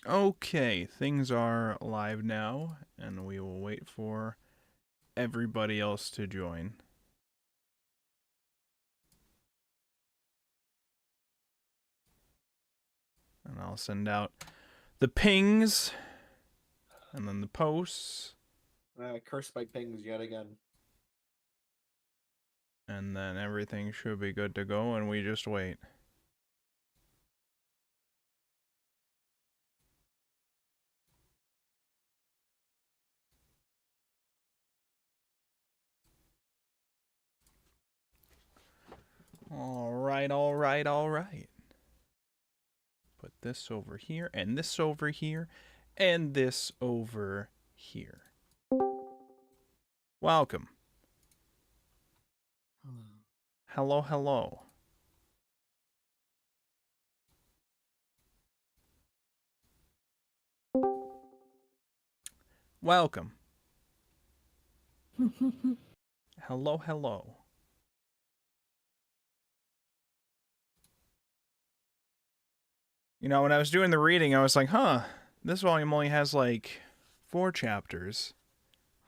Okay, things are live now, and we will wait for everybody else to join. And I'll send out the pings, and then the posts, Cursed by pings yet again. and then everything should be good to go, and we just wait. All right. Put this over here, and this over here, and this over here. Welcome. Hello. Welcome. Hello. You know, when I was doing the reading, I was like, huh, this volume only has like 4 chapters.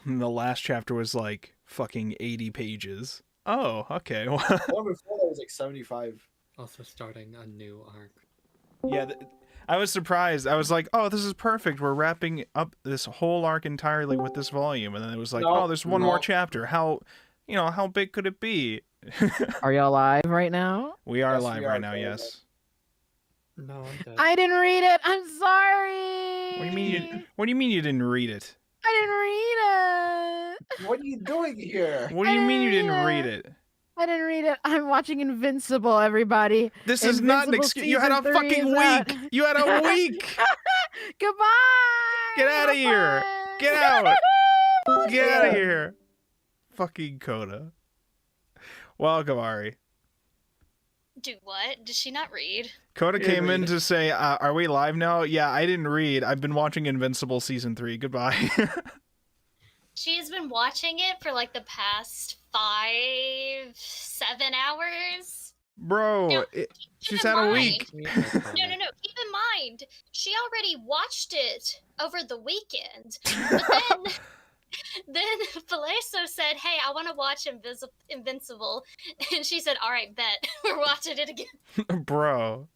And the last chapter was like fucking 80 pages. Oh, okay. The one before that was like 75. Also starting a new arc. Yeah, I was surprised. I was like, oh, this is perfect. We're wrapping up this whole arc entirely with this volume. And then it was like, oh, there's one more chapter. How big could it be? Are y'all live right now? We are live right now, yes. No, I'm dead. I didn't read it. I'm sorry. What do you mean you didn't read it? I didn't read it. What are you doing here? What do you mean you didn't read it? I didn't read it. I'm watching Invincible, everybody. This is not an excuse. You had a fucking week. You had a week. Goodbye. Get out of here. Get out. Get out of here. Fucking Koda. Welcome, Ari. Do what? Did she not read? Koda came in to say, are we live now? Yeah, I didn't read. I've been watching Invincible Season 3. Goodbye. She has been watching it for like the past 5-7 hours. Bro, No, she's had a week. No. Keep in mind, she already watched it over the weekend. But then Faleso said, hey, I want to watch Invincible. And she said, all right, bet. We're watching it again. Bro.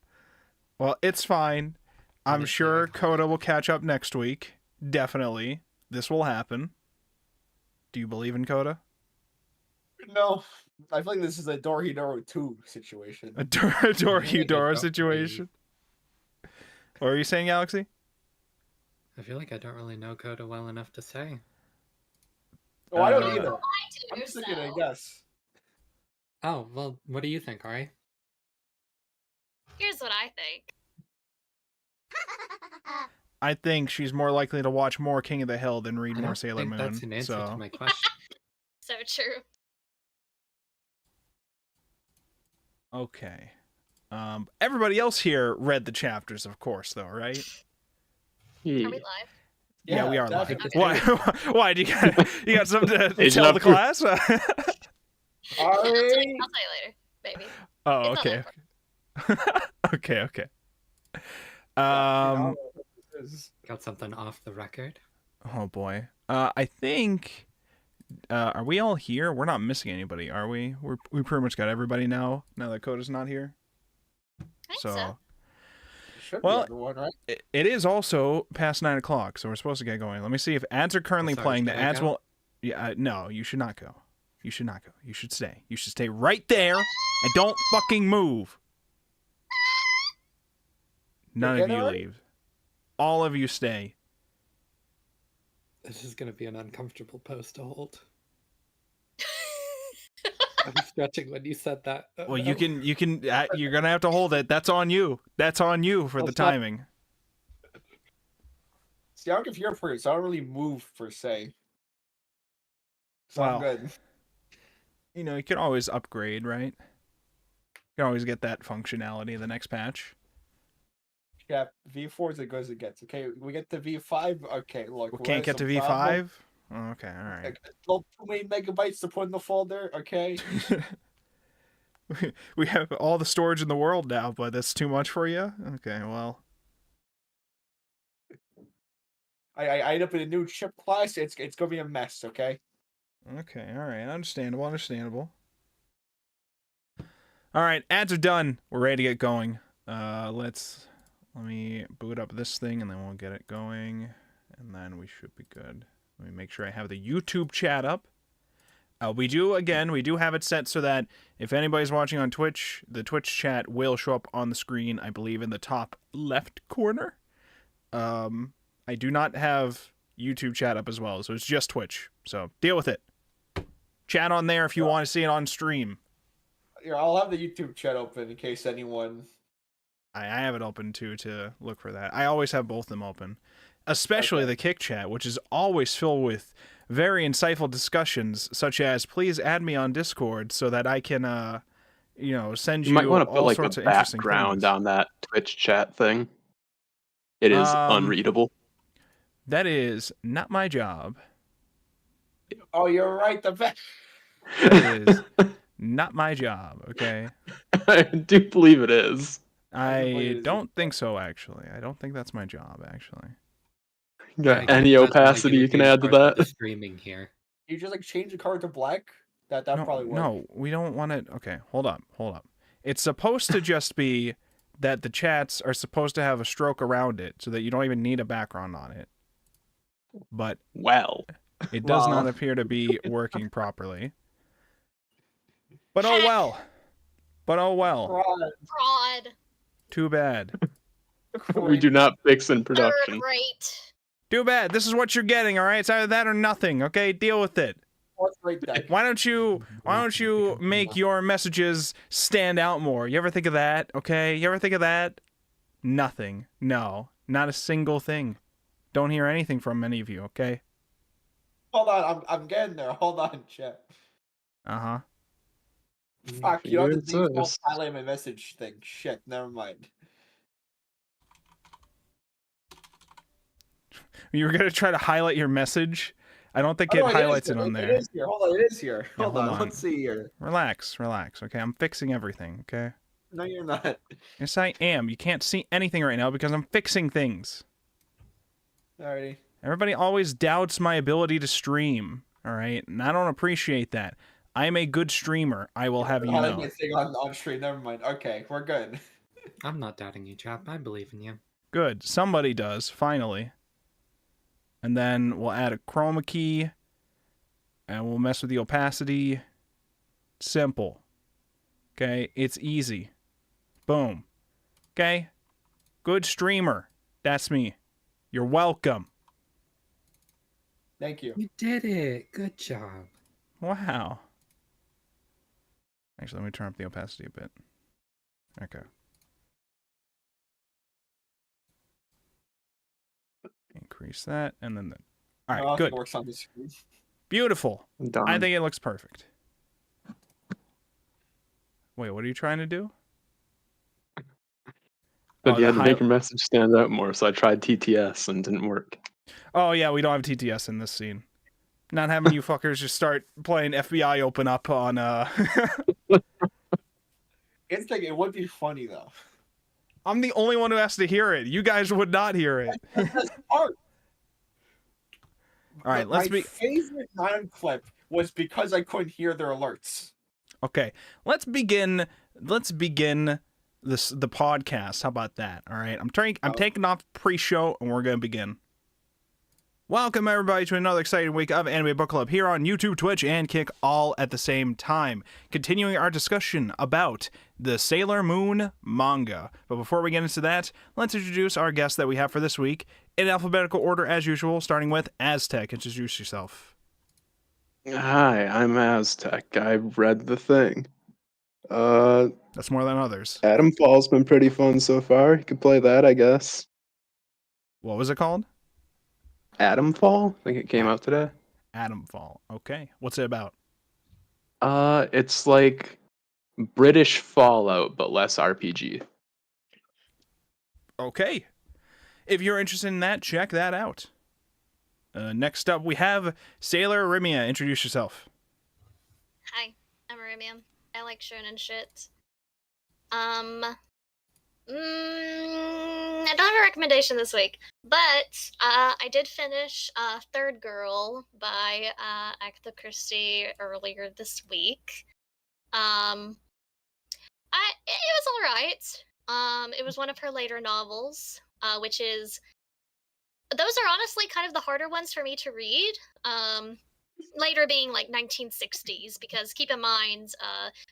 Well, it's fine. I'm sure Koda will catch up next week. Definitely. This will happen. Do you believe in Koda? No. I feel like this is a Dorohedoro 2 situation. A Dorohedoro situation? What are you saying, Galaxy? I feel like I don't really know Koda well enough to say. Oh, I don't either. I'm just looking at guess. Oh, well, what do you think, Ari? Here's what I think. I think she's more likely to watch more King of the Hill than read more Sailor think Moon. That's an answer to my question. So true. Okay. Everybody else here read the chapters, of course, though, right? Are we live? Yeah, we are live. Okay. Why? Do you got something to tell the class? I'll tell you later, baby. Oh, okay. Okay. Got something off the record? Oh boy. I think. Are we all here? We're not missing anybody, are we? We pretty much got everybody now. Now that Koda's not here. I think so. Well, everyone, right? it is also past 9 o'clock, so we're supposed to get going. Let me see if ads are currently playing. The ads will. Yeah, no, you should not go. You should not go. You should stay. You should stay right there and don't fucking move. None of you leave. All of you stay. This is going to be an uncomfortable pose to hold. I was stretching when you said that. Well, you can. You're gonna have to hold it. That's on you. That's on you for the timing. See, I'm confused for it, so I don't really move per se. So I'm good. You know, you can always upgrade, right? You can always get that functionality in the next patch. Yeah, V4 is as good as it gets. Okay, we get to V5. Okay, look. We can't get to V5? Okay, alright. Too many megabytes to put in the folder, okay? We have all the storage in the world now, but that's too much for you? Okay, well. I end up in a new chip class. It's gonna be a mess. Okay. Okay, all right. Understandable, understandable. All right, ads are done. We're ready to get going. Let me boot up this thing and then we'll get it going. And then we should be good. Let me make sure I have the YouTube chat up. We do have it set so that if anybody's watching on Twitch, the Twitch chat will show up on the screen, I believe, in the top left corner. I do not have YouTube chat up as well, so it's just Twitch. So deal with it. Chat on there if you want to see it on stream. Here, I'll have the YouTube chat open in case anyone... I have it open too to look for that. I always have both of them open. Especially the Kick chat, which is always filled with very insightful discussions, such as, please add me on Discord so that I can, send you, You might want to put all like sorts a of interesting background things. on that Twitch chat thing. It is unreadable. That is not my job. Oh, you're right. The back. It is not my job, okay? I do believe it is. I don't think so, actually. I don't think that's my job, actually. You got I any guess that's opacity you can add to part of the that? streaming here. You just like change the color to black. That No, probably work. no, we don't want it. Okay, hold up. It's supposed to just be that the chats are supposed to have a stroke around it so that you don't even need a background on it. But Well, it does Well. not appear to be working properly. But oh well. Fraud. Too bad. we do not fix in Third production. rate. Too bad. This is what you're getting, all right? It's either that or nothing, okay? Deal with it. Let's break that. Why don't you make your messages stand out more? You ever think of that? Okay? You ever think of that? Nothing. No. Not a single thing. Don't hear anything from any of you, okay? Hold on, I'm getting there. Hold on, chat. Uh-huh. Fuck, you know the Here's default this. highlight my message thing. Shit, never mind. You were gonna try to highlight your message? I don't think Oh, it no, highlights is it on here. there. It is here. Hold on, it is here. Yeah, Hold on, let's see here. Relax, okay? I'm fixing everything, okay? No, you're not. Yes, I am. You can't see anything right now because I'm fixing things. Alrighty. Everybody always doubts my ability to stream, all right? And I don't appreciate that. I'm a good streamer, I will have you know. Anything on stream, never mind. Okay, we're good. I'm not doubting you, chap. I believe in you. Good. Somebody does, finally. And then we'll add a chroma key, and we'll mess with the opacity. Simple. Okay? It's easy. Boom. Okay? Good streamer. That's me. You're welcome. Thank you. You did it. Good job. Wow. Actually, let me turn up the opacity a bit. Okay. Increase that, and then the... All right, Nothing good. works on the screen. Beautiful. I'm done. I think it looks perfect. Wait, what are you trying to do? But Oh, you the had to make your message stand out more, so I tried TTS and didn't work. Oh, yeah, we don't have TTS in this scene. Not having you fuckers just start playing FBI open up on, It's like, it would be funny, though. I'm the only one who has to hear it. You guys would not hear it. That's art. All right, My let's be... favorite non-clip was because I couldn't hear their alerts. Okay, let's begin the podcast. How about that? All right, I'm taking off pre-show and we're going to begin. Welcome, everybody, to another exciting week of Anime Book Club here on YouTube, Twitch, and Kick all at the same time. Continuing our discussion about the Sailor Moon manga. But before we get into that, let's introduce our guest that we have for this week in alphabetical order as usual, starting with Aztec. Introduce yourself. Hi, I'm Aztec. I read the thing. That's more than others. Adam Fall's been pretty fun so far. You could play that, I guess. What was it called? Adam Fall? I think it came out today. Adam Fall. Okay. What's it about? It's like British Fallout, but less RPG. Okay. If you're interested in that, check that out. Next up, we have Sailor Rimia. Introduce yourself. Hi, I'm Arimium. I like shonen shit. I don't have a recommendation this week, but I did finish Third Girl by Agatha Christie earlier this week. It was all right. It was one of her later novels, which is those are honestly kind of the harder ones for me to read. Later being like 1960s, because keep in mind,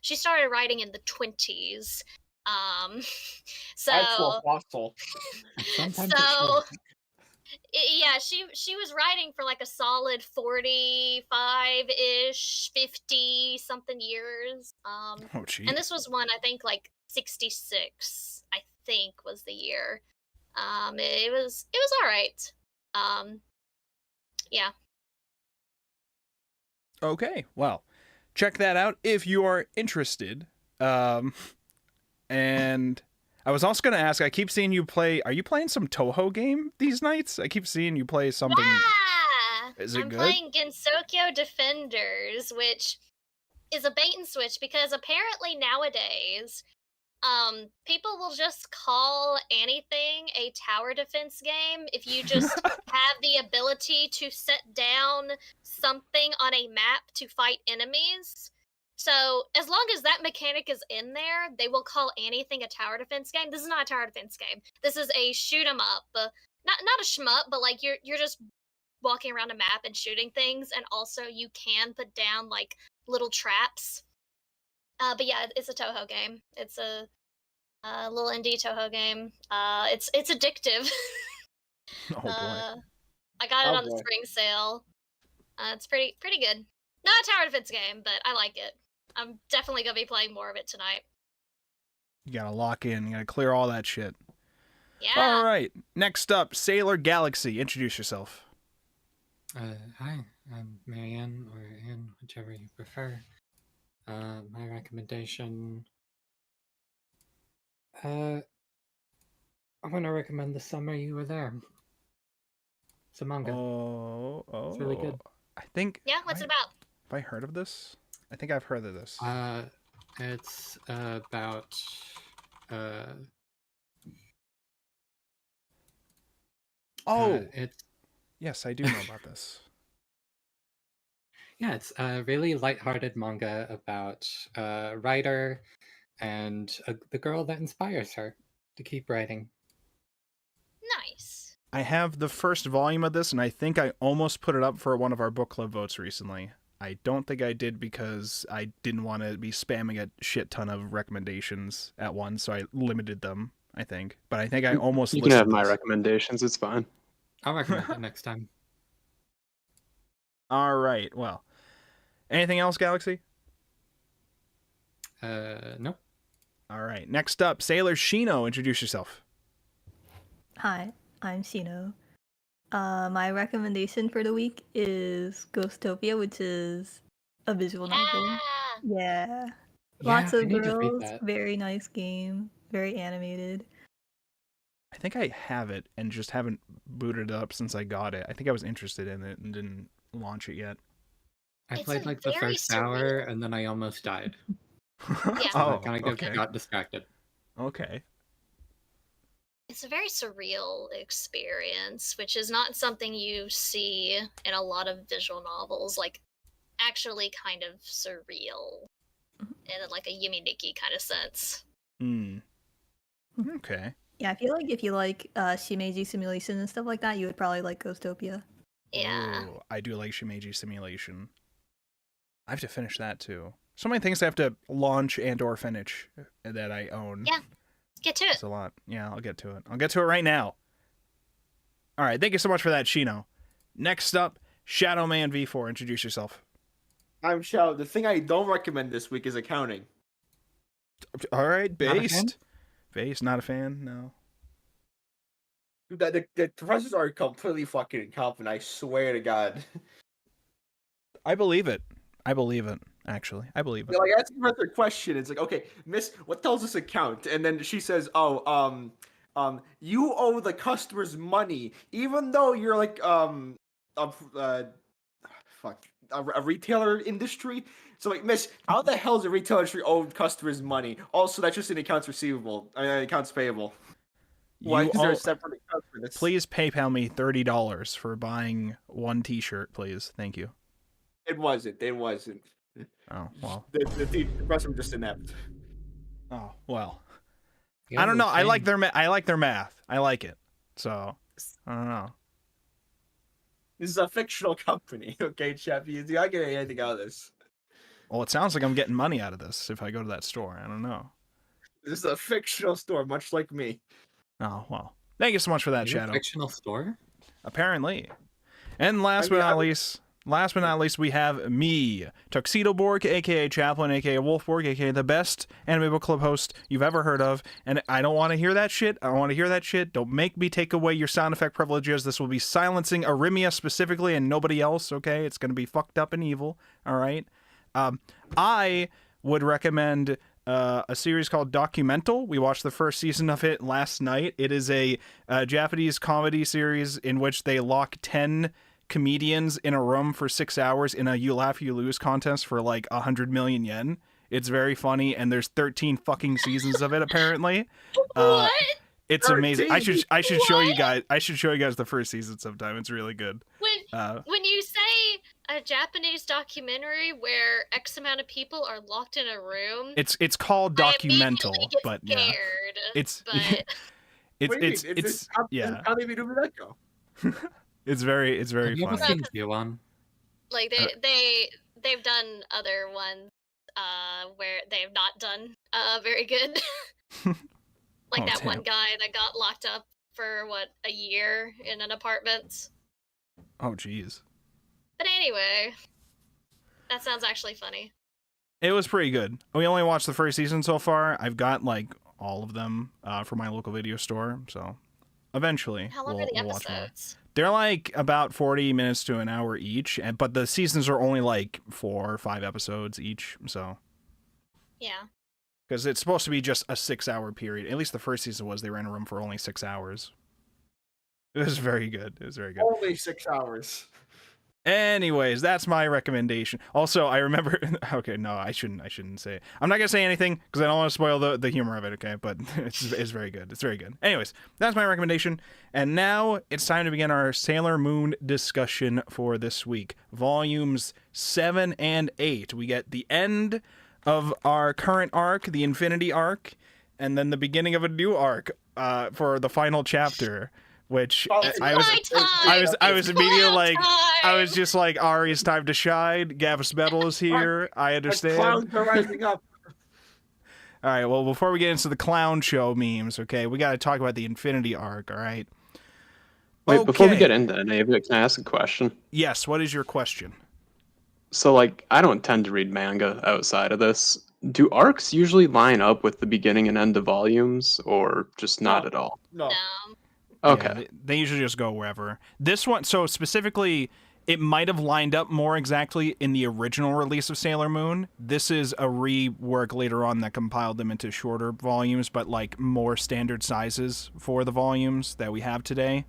she started writing in the 20s. Actual So fossil. Sometimes it's so short. yeah, she was writing for like a solid 45-ish, 50 something years. Oh, gee. And this was one I think like 66, I think was the year. It was all right. Yeah. Okay, well, check that out if you are interested. And I was also going to ask, I keep seeing you play, are you playing some Toho game these nights? I keep seeing you play something. Yeah! Is it I'm good? playing Gensokyo Defenders, which is a bait and switch because apparently nowadays, people will just call anything a tower defense game if you just have the ability to set down something on a map to fight enemies. So as long as that mechanic is in there, they will call anything a tower defense game. This is not a tower defense game. This is a shoot 'em up. Not a shmup, but like you're just walking around a map and shooting things, and also you can put down like little traps. But yeah, it's a Toho game. It's a little indie Toho game. It's addictive. Oh, boy. I got it Oh, on the boy. spring sale. It's pretty good. Not a tower defense game, but I like it. I'm definitely gonna be playing more of it tonight. You got to lock in. You got to clear all that shit. Yeah. All right. Next up, Sailor Galaxy. Introduce yourself. Hi, I'm Marianne, or Anne, whichever you prefer. My recommendation... I want to recommend The Summer You Were There. It's a manga. Oh. It's really good. I think. Yeah, what's it about? Have I heard of this? I think I've heard of this. It's about it's Yes, I do know about this. yeah, it's a really lighthearted manga about a writer and the girl that inspires her to keep writing. Nice. I have the first volume of this, and I think I almost put it up for one of our book club votes recently. I don't think I did because I didn't want to be spamming a shit ton of recommendations at once, so I limited them, I think. But I think I almost You can listed have my this. recommendations. It's fine. I'll recommend it next time. All right, well. Anything else, Galaxy? No. All right, next up, Sailor Shino. Introduce yourself. Hi, I'm Shino. My recommendation for the week is Ghostopia, which is a visual novel. Yeah. Lots Yeah, of I need to read girls, that. very nice game, very animated. I think I have it and just haven't booted it up since I got it. I think I was interested in it and didn't launch it yet. I It's played a like the very first hour surreal- and then I almost died. Yeah. Oh, I kind of okay. got distracted. Okay. It's a very surreal experience, which is not something you see in a lot of visual novels. Like, actually kind of surreal in like a Yumi Nikki kind of sense. Hmm. Okay. Yeah, I feel like if you like Shimeji Simulation and stuff like that, you would probably like Ghostopia. Yeah. Oh, I do like Shimeji Simulation. I have to finish that too. So many things I have to launch and or finish that I own. Yeah. Get to it. It's a lot. Yeah, I'll get to it. I'll get to it right now. All right, thank you so much for that, Shino. Next up, Shadow Man V4. Introduce yourself. I'm Shadow. The thing I don't recommend this week is accounting. All right, Not a fan? based. Based, not a fan, no. Dude, the professors are completely fucking incompetent. I swear to God. I believe it. I believe it, actually. I believe it. They're like asking her a question. It's like, okay, Miss, what tells this account? And then she says, oh, you owe the customers money, even though you're like, fuck, a retailer industry. So like, Miss, how the hell is a retail industry owed customers money? Also, that's just in accounts receivable, accounts payable. Why is there a separate account for this? Please PayPal me $30 for buying one T-shirt, please. Thank you. It wasn't. Oh well. The press were just inept. Oh well. Yeah, I don't know. we're I like saying- their math. I like it. So I don't know. This is a fictional company, okay, Chef? You're not getting anything out of this. Well, it sounds like I'm getting money out of this if I go to that store. I don't know. This is a fictional store, much like me. Oh well. Thank you so much for that, You're a Shadow. fictional store? Apparently. And last but not least, we have me, Tuxedo Borg, aka Chaplin, aka Wolfborg, aka the best anime book club host you've ever heard of. And I don't want to hear that shit. I don't want to hear that shit. Don't make me take away your sound effect privileges. This will be silencing Arimia specifically and nobody else, okay? It's going to be fucked up and evil, all right? I would recommend a series called Documental. We watched the first season of it last night. It is a Japanese comedy series in which they lock 10 comedians in a room for 6 hours in a you laugh you lose contest for like 100 million yen. It's very funny, and there's 13 fucking seasons of it apparently. What? It's amazing. I should show you What? guys. I should show you guys the first season sometime. It's really good. When you say a Japanese documentary where X amount of people are locked in a room, It's called I Documental, immediately get but scared. yeah, it's but What do you mean? it's yeah, How did we do that go? it's very Have you ever funny. seen Ju-on? like they've done other ones where they've not done very good. Like Oh, that one damn. guy that got locked up for a year in an apartment. Oh jeez. But anyway, that sounds actually funny. It was pretty good. We only watched the first season so far. I've got like all of them from my local video store, so eventually How long we'll are the watch more. episodes? They're like about 40 minutes to an hour each, but the seasons are only like 4 or 5 episodes each, so Yeah. because it's supposed to be just a 6-hour period. At least the first season was. They were in a room for only 6 hours. It was very good. It was very good. Only 6 hours. Anyways, that's my recommendation. Also, I remember. Okay, no, I shouldn't say. I'm not gonna say anything because I don't want to spoil the humor of it. Okay, but it's very good. It's very good. Anyways, that's my recommendation. And now it's time to begin our Sailor Moon discussion for this week. Volumes 7 and 8. We get the end of our current arc, the Infinity arc, and then the beginning of a new arc for the final chapter. Which It's I was my time! I was It's immediately my like. I was time! just like, Ari's time to shine. Gavis Metal is here. I The understand. clowns are rising up. All right, well, before we get into the clown show memes, okay, we got to talk about the Infinity arc, all right? Wait, before we Okay. get into any of it, can I ask a question? Yes, what is your question? So, like, I don't tend to read manga outside of this. Do arcs usually line up with the beginning and end of volumes, or just not No. at all? No. No. Okay. Yeah, they usually just go wherever. This one, so specifically, it might have lined up more exactly in the original release of Sailor Moon. This is a rework later on that compiled them into shorter volumes, but like more standard sizes for the volumes that we have today.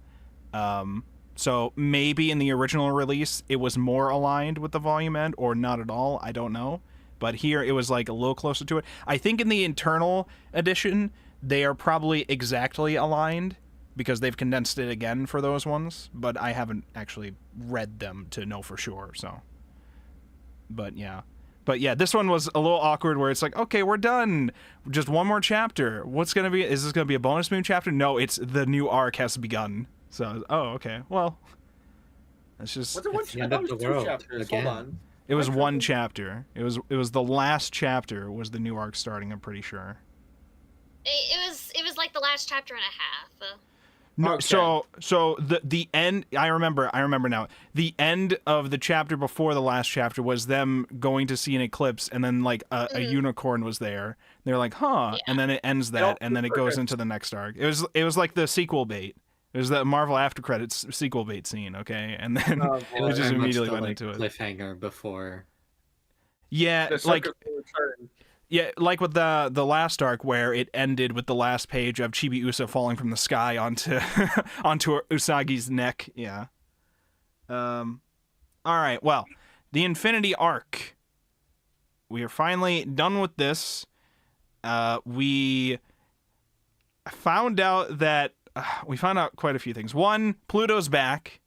So maybe in the original release, it was more aligned with the volume end, or not at all. I don't know. But here, it was like a little closer to it. I think in the internal edition, they are probably exactly aligned, because they've condensed it again for those ones, but I haven't actually read them to know for sure, so. But yeah, this one was a little awkward where it's like, okay, we're done. Just one more chapter. What's going to be, is this going to be a bonus moon chapter? No, it's the new arc has begun. So, oh, okay, well, it's just, What's it one? It's the I end thought of it was the 2 world chapters. again. Hold on. it was What's one happening? chapter. It was the last chapter was the new arc starting, I'm pretty sure. It was like the last chapter and a half. No, Okay. so the end. I remember now. The end of the chapter before the last chapter was them going to see an eclipse, and then like a unicorn was there. They're like, huh, and then it ends that, and then it goes into the next arc. It was like the sequel bait. It was the Marvel after credits sequel bait scene, okay, and then Oh, It boy. we just very much immediately the, went like, into it. cliffhanger before. Yeah, The like circus will return. yeah, like with the last arc where it ended with the last page of Chibi Usa falling from the sky onto onto Usagi's neck. Yeah. All right. Well, the Infinity arc. are finally done with this. We found out that we found out quite a few things. One, Pluto's back,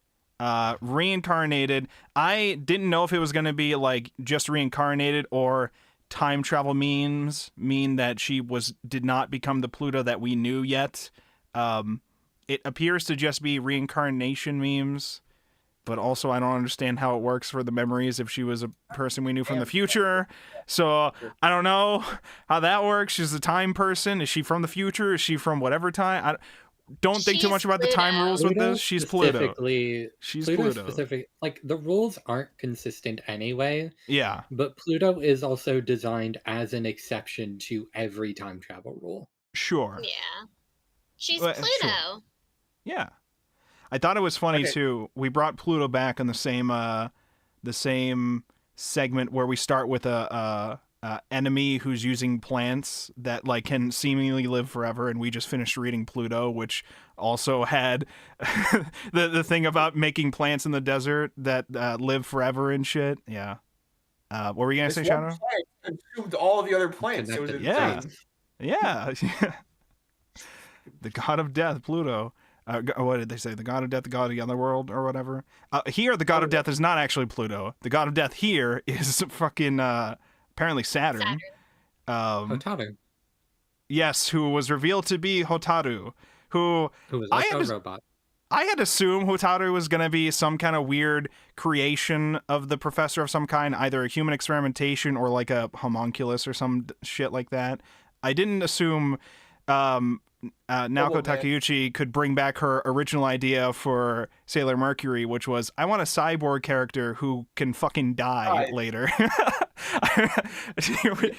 reincarnated. I didn't know if it was going to be like just reincarnated or time travel memes mean that she did not become the Pluto that we knew yet. It appears to just be reincarnation memes, but also I don't understand how it works for the memories if she was a person we knew from the future. So I don't know how that works. She's a time person. Is she from the future? Is she from whatever time? I don't think too much about the time rules with this. She's Pluto. She's Pluto. Specific, like the rules aren't consistent anyway. Yeah. But Pluto is also designed as an exception to every time travel rule. Sure. Yeah. She's Well, Pluto. sure. Yeah. I thought it was funny too. We brought Pluto back in the same segment where we start with a enemy who's using plants that like can seemingly live forever, and we just finished reading Pluto, which also had the thing about making plants in the desert that live forever and shit. Yeah. What were you gonna say, Shadow? Consumed all the other plants. It was insane. Yeah. The god of death, Pluto. What did they say? The god of death, the god of the otherworld, or whatever. Here, the god of death is not actually Pluto. The god of death here is fucking apparently Saturn. Hotaru. Yes, who was revealed to be Hotaru, who was also a robot. I had assumed Hotaru was going to be some kind of weird creation of the professor of some kind, either a human experimentation or like a homunculus or some shit like that. I didn't assume Naoko Takeuchi could bring back her original idea for Sailor Mercury, which was, I want a cyborg character who can fucking die later.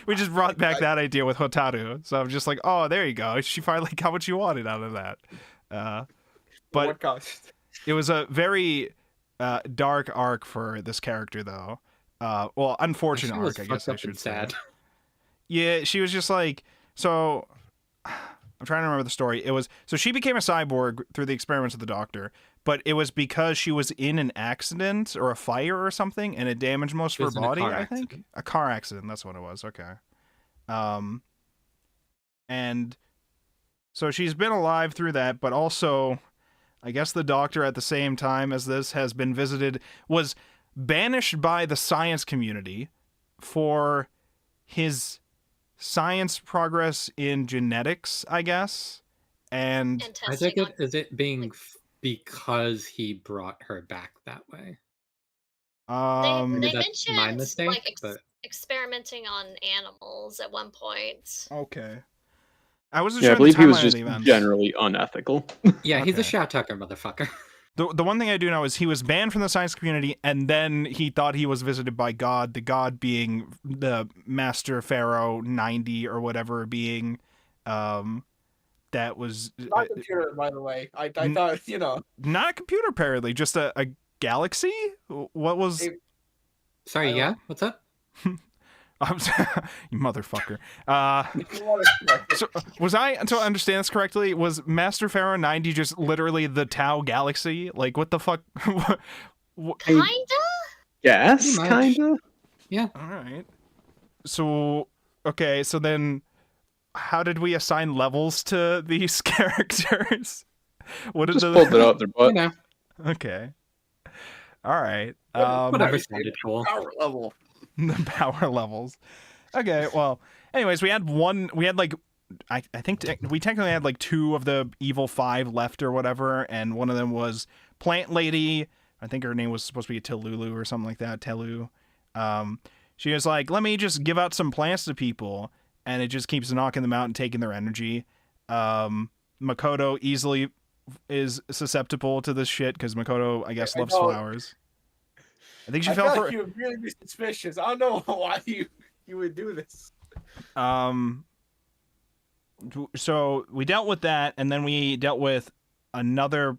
we just brought back that idea with Hotaru. So I'm just like, oh, there you go. She finally got what she wanted out of that. But it was a very dark arc for this character, though. Well, unfortunate arc, I guess I should say. Sad. Yeah, she was just like, so I'm trying to remember the story. It was, so she became a cyborg through the experiments of the doctor, but it was because she was in an accident or a fire or something, and it damaged most of her body, I think. A car accident, that's what it was, okay. And so she's been alive through that, but also, I guess the doctor at the same time as this has been visited, was banished by the science community for his science progress in genetics, I guess. And I think it being because he brought her back that way. They mentioned my mistake, like experimenting on animals at one point. Okay. I wasn't Yeah, sure I believe he was the timeline just of the events. generally unethical. Yeah, he's a Okay. Shao Tucker motherfucker. The one thing I do know is he was banned from the science community, and then he thought he was visited by God, the God being the Master Pharaoh 90 or whatever being, that was... Not a computer, by the way. I thought, you know. Not a computer, apparently, just a galaxy? What was... Sorry, yeah? What's up? You motherfucker. So was I, until I understand this correctly, was Master Pharaoh 90 just literally the Tau galaxy? Like, what the fuck? Kinda? Yes, kinda. Yeah. Alright. So, okay, so then how did we assign levels to these characters? What did Just pulled it out their butt. You know, Okay. Alright. whatever sounded cool. Power level. The power levels. Okay, well, anyways, we had like, I think we technically had like 2 of the evil 5 left or whatever, and one of them was Plant Lady. I think her name was supposed to be Telulu or something like that, Telu. She was like, let me just give out some plants to people, and it just keeps knocking them out and taking their energy. Makoto easily is susceptible to this shit, because Makoto, I guess, loves flowers. I think she fell for... You would really be suspicious. I don't know why you would do this. So we dealt with that, and then we dealt with another...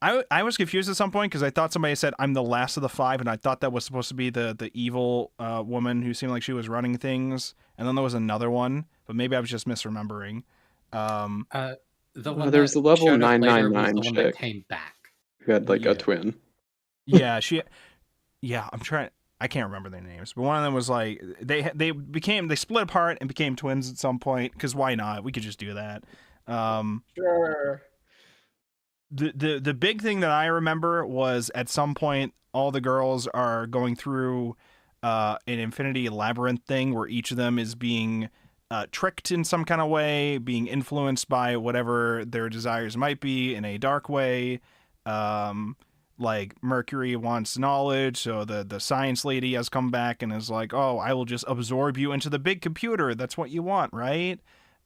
I was confused at some point, because I thought somebody said, I'm the last of the 5, and I thought that was supposed to be the evil woman who seemed like she was running things, and then there was another one, but maybe I was just misremembering. The one There's that the level showed up later was 999 the one that chick. came back. Who had like Yeah. a twin. Yeah, I'm trying... I can't remember their names, but one of them was like they split apart and became twins at some point, because why not? We could just do that. Sure. The big thing that I remember was at some point all the girls are going through an infinity labyrinth thing where each of them is being tricked in some kind of way, being influenced by whatever their desires might be in a dark way. Like Mercury wants knowledge, so the science lady has come back and is like, oh, I will just absorb you into the big computer. That's what you want, right?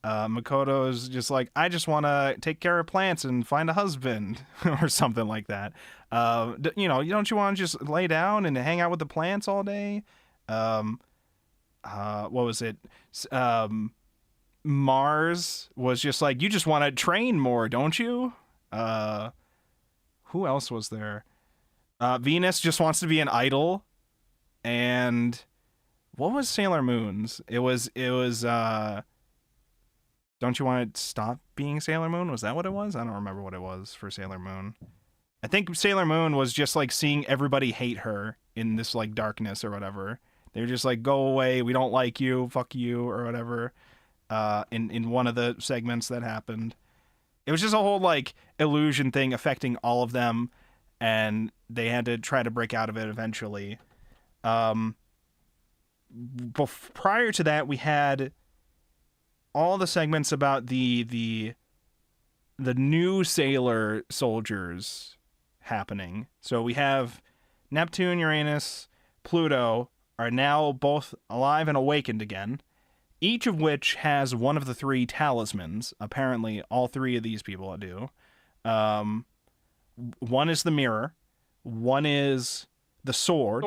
Makoto's just like, I just want to take care of plants and find a husband or something like that. Don't you want to just lay down and hang out with the plants all day? What was it? Mars was just like, you just want to train more, don't you? Who else was there? Venus just wants to be an idol. And what was Sailor Moon's? It was don't you want to stop being Sailor Moon? Was that what it was? I don't remember what it was for Sailor Moon. I think Sailor Moon was just like seeing everybody hate her in this like darkness or whatever. They were just like, go away, we don't like you, fuck you, or whatever. In one of the segments that happened. It was just a whole like illusion thing affecting all of them, and they had to try to break out of it eventually. Prior to that, we had all the segments about the new sailor soldiers happening. So we have Neptune, Uranus, Pluto are now both alive and awakened again, each of which has one of the 3 talismans. Apparently, all 3 of these people do. One is the mirror, one is the sword.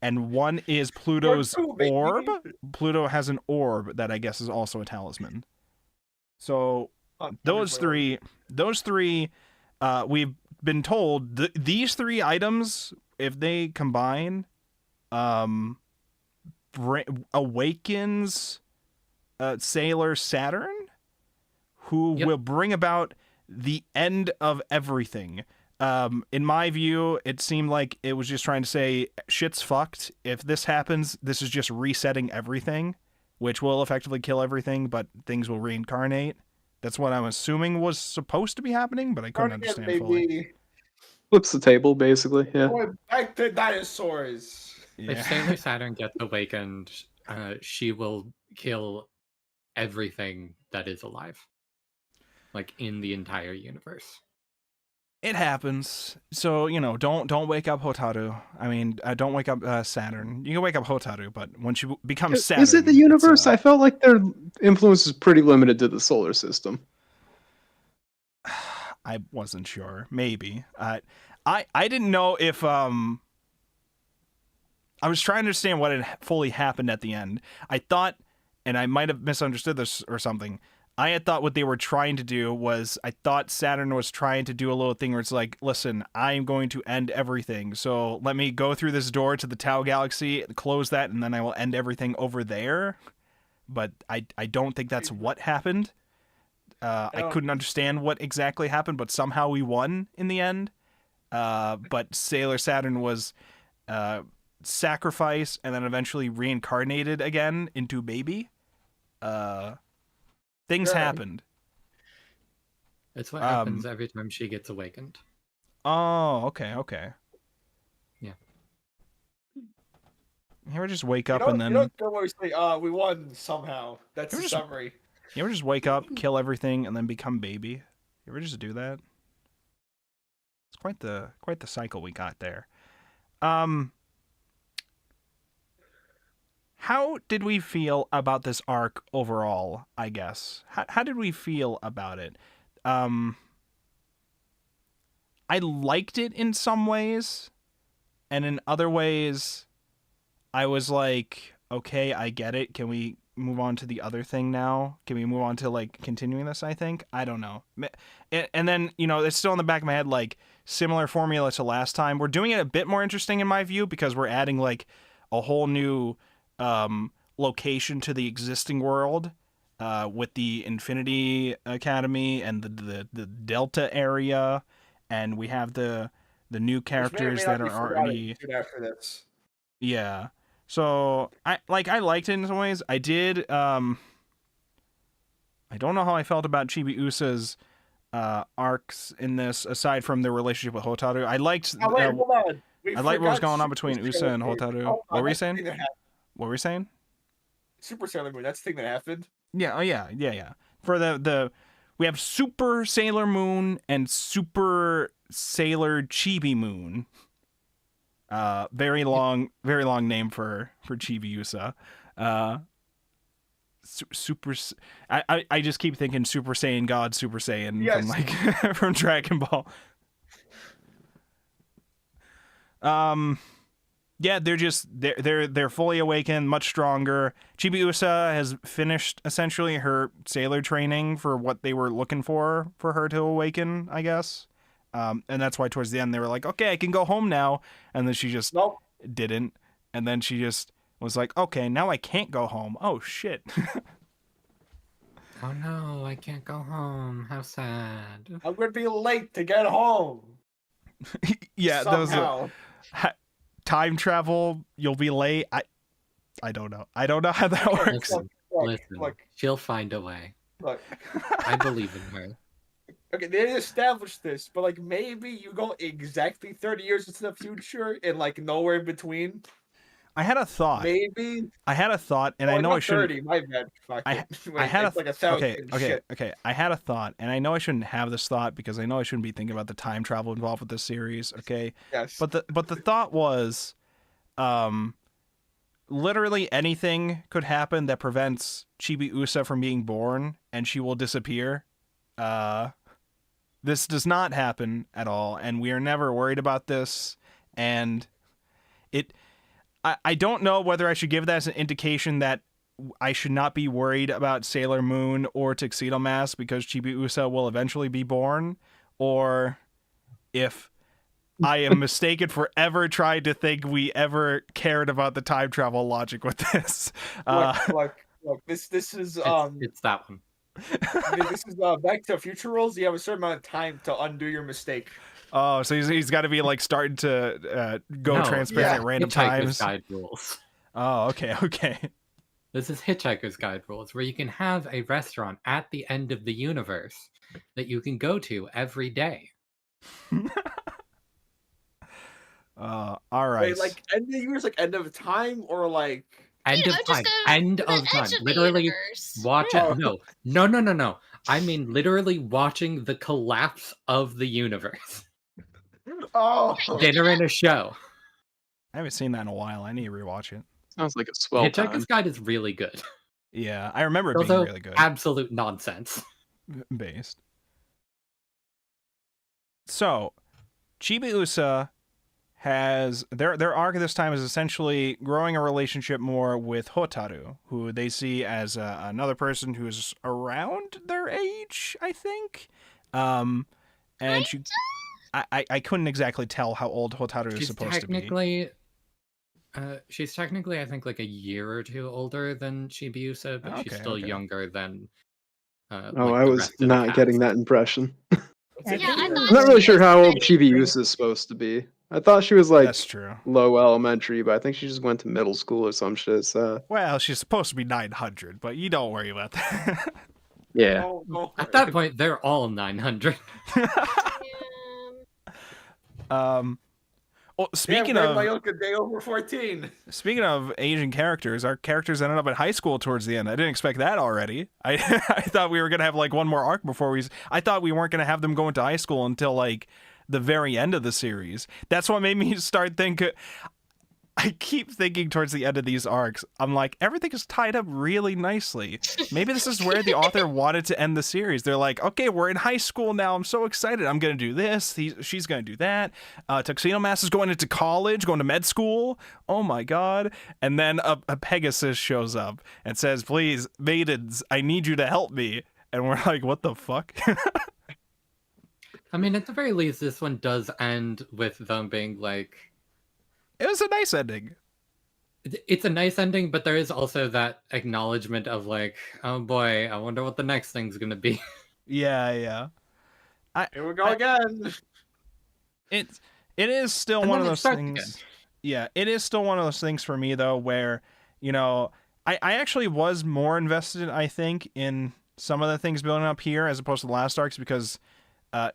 And one is Pluto's orb. Pluto has an orb that I guess is also a talisman. So those three, we've been told these 3 items, if they combine, awakens Sailor Saturn, who will bring about the end of everything. In my view, it seemed like it was just trying to say, shit's fucked. If this happens, this is just resetting everything, which will effectively kill everything, but things will reincarnate. That's what I'm assuming was supposed to be happening, but I couldn't understand fully. Flips the table, basically, yeah. Going back to dinosaurs. Yeah. If Sailor Saturn gets awakened, she will kill everything that is alive. Like, in the entire universe. It happens. So, don't wake up Hotaru. I mean, don't wake up Saturn. You can wake up Hotaru, but once you become Saturn... Is it the universe? I felt like their influence is pretty limited to the solar system. I wasn't sure. Maybe. I didn't know if... I was trying to understand what had fully happened at the end. I thought, and I might have misunderstood this or something... I had thought what they were trying to do was, I thought Saturn was trying to do a little thing where it's like, listen, I'm going to end everything. So let me go through this door to the Tau Galaxy, close that, and then I will end everything over there. But I don't think that's what happened. I couldn't understand what exactly happened, but somehow we won in the end. But Sailor Saturn was sacrificed and then eventually reincarnated again into baby. Things happened. That's what happens every time she gets awakened. Oh, okay. Yeah. You ever just wake up and then... You don't always say, we won somehow. That's the summary. You ever just wake up, kill everything, and then become baby? You ever just do that? It's quite the cycle we got there. How did we feel about this arc overall, I guess? How did we feel about it? I liked it in some ways, and in other ways, I was like, okay, I get it. Can we move on to the other thing now? Can we move on to, like, continuing this, I think? I don't know. And then, it's still in the back of my head, like, similar formula to last time. We're doing it a bit more interesting in my view because we're adding, like, a whole new... location to the existing world with the Infinity Academy and the Delta area, and we have the new characters that are already... After this. Yeah. So I liked it in some ways. I did. I don't know how I felt about Chibi Usa's arcs in this, aside from their relationship with Hotaru. I liked. Oh, wait, hold on. We I like what was forgot going on Super between Usa Sailor and Moon. Hotaru. Hold What on, were you that's the saying? thing that happened. What were you saying? Super Sailor Moon. That's the thing that happened. Yeah. Oh yeah. For the we have Super Sailor Moon and Super Sailor Chibi Moon. Very long name for Chibi Usa. Super. I just keep thinking Super Saiyan God, Super Saiyan Yes. from like from Dragon Ball. Yeah, they're fully awakened, much stronger. Chibi Usa has finished essentially her sailor training for what they were looking for her to awaken, I guess. And that's why towards the end they were like, okay, I can go home now. And then she just Nope. didn't. And then she just was like, okay, now I can't go home. Oh, shit. Oh no, I can't go home. How sad. I'm gonna be late to get home. Yeah, Somehow. time travel, you'll be late. I don't know. I don't know how that works. Listen, she'll find a way. Look. I believe in her. Okay, they didn't establish this, but like maybe you go exactly 30 years into the future and like nowhere in between. I had a thought. Maybe. I had a thought, and I know I shouldn't. 30, my bad. Fuck I it. had It's like 1,000. okay. I had a thought, and I know I shouldn't have this thought because I know I shouldn't be thinking about the time travel involved with this series. Okay. Yes. But the thought was, literally anything could happen that prevents Chibi Usa from being born, and she will disappear. This does not happen at all, and we are never worried about this. And I don't know whether I should give that as an indication that I should not be worried about Sailor Moon or Tuxedo Mask because Chibi Usa will eventually be born, or if I am mistaken for ever trying to think we ever cared about the time travel logic with this. Look, this is It's that one. this is Back to the Future rules. You have a certain amount of time to undo your mistake. Oh, so he's got to be like starting to go transparent at random Hitchhiker's times. Guide rules. Oh, okay. This is Hitchhiker's Guide rules, where you can have a restaurant at the end of the universe that you can go to every day. All right. Wait, like end of the universe, like end of time, or like End You of know, just time. go End to the of edge time. of the Literally universe. watch Oh. it. No. I mean literally watching the collapse of the universe. oh, Dinner and a show. I haven't seen that in a while. I need to rewatch it. Sounds like a swell Hitchhiker's time. Guide is really good. Yeah, I remember it being Also, really good. absolute nonsense. Based. So, Chibi Usa has their arc this time is essentially growing a relationship more with Hotaru, who they see as another person who's around their age, I think. And I couldn't exactly tell how old Hotaru is supposed to be. She's technically, I think, like a year or two older than Chibiusa, but she's still Okay. younger than. Oh, like I the was rest of the not cast. getting that impression. Yeah, I thought I'm not really she sure was how old like- Chibi-Usa is supposed to be. I thought she was like That's true. low elementary, but I think she just went to middle school or some shit. So Well, she's supposed to be 900, but you don't worry about that. yeah. go for At it. that point, they're all 900. Well, speaking yeah, of Mayoka Day over 14. Speaking of Asian characters, our characters ended up at high school towards the end. I didn't expect that already. I thought we were gonna have like one more arc before I thought we weren't gonna have them go into high school until like the very end of the series. That's what made me start thinking. I keep thinking towards the end of these arcs, I'm like, everything is tied up really nicely. Maybe this is where the author wanted to end the series. They're like, okay, we're in high school now. I'm so excited. I'm going to do this. She's going to do that. Tuxedo Mask is going into college, going to med school. Oh my God. And then a Pegasus shows up and says, please, maidens, I need you to help me. And we're like, what the fuck? I mean, at the very least, this one does end with them being like, It was a nice ending. it's a nice ending, but there is also that acknowledgement of like, oh boy, I wonder what the next thing's gonna be. Yeah. Here we go again. It is still And one then of it those starts things. again. Yeah, it is still one of those things for me, though, where, you know, I actually was more invested, I think, in some of the things building up here as opposed to the last arcs, because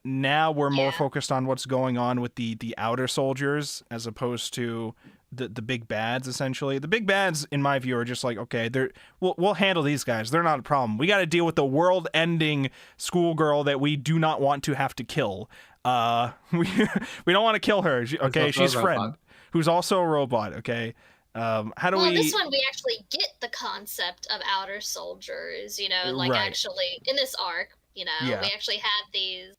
now we're more focused on what's going on with the outer soldiers as opposed to the big bads, essentially. The big bads, in my view, are just like, okay, we'll handle these guys. They're not a problem. We got to deal with the world-ending schoolgirl that we do not want to have to kill. We don't want to kill her. Okay, she's friend, who's also a robot. Okay, how do we? Well, this one we actually get the concept of outer soldiers. You know, like actually in this arc, you know, we actually have these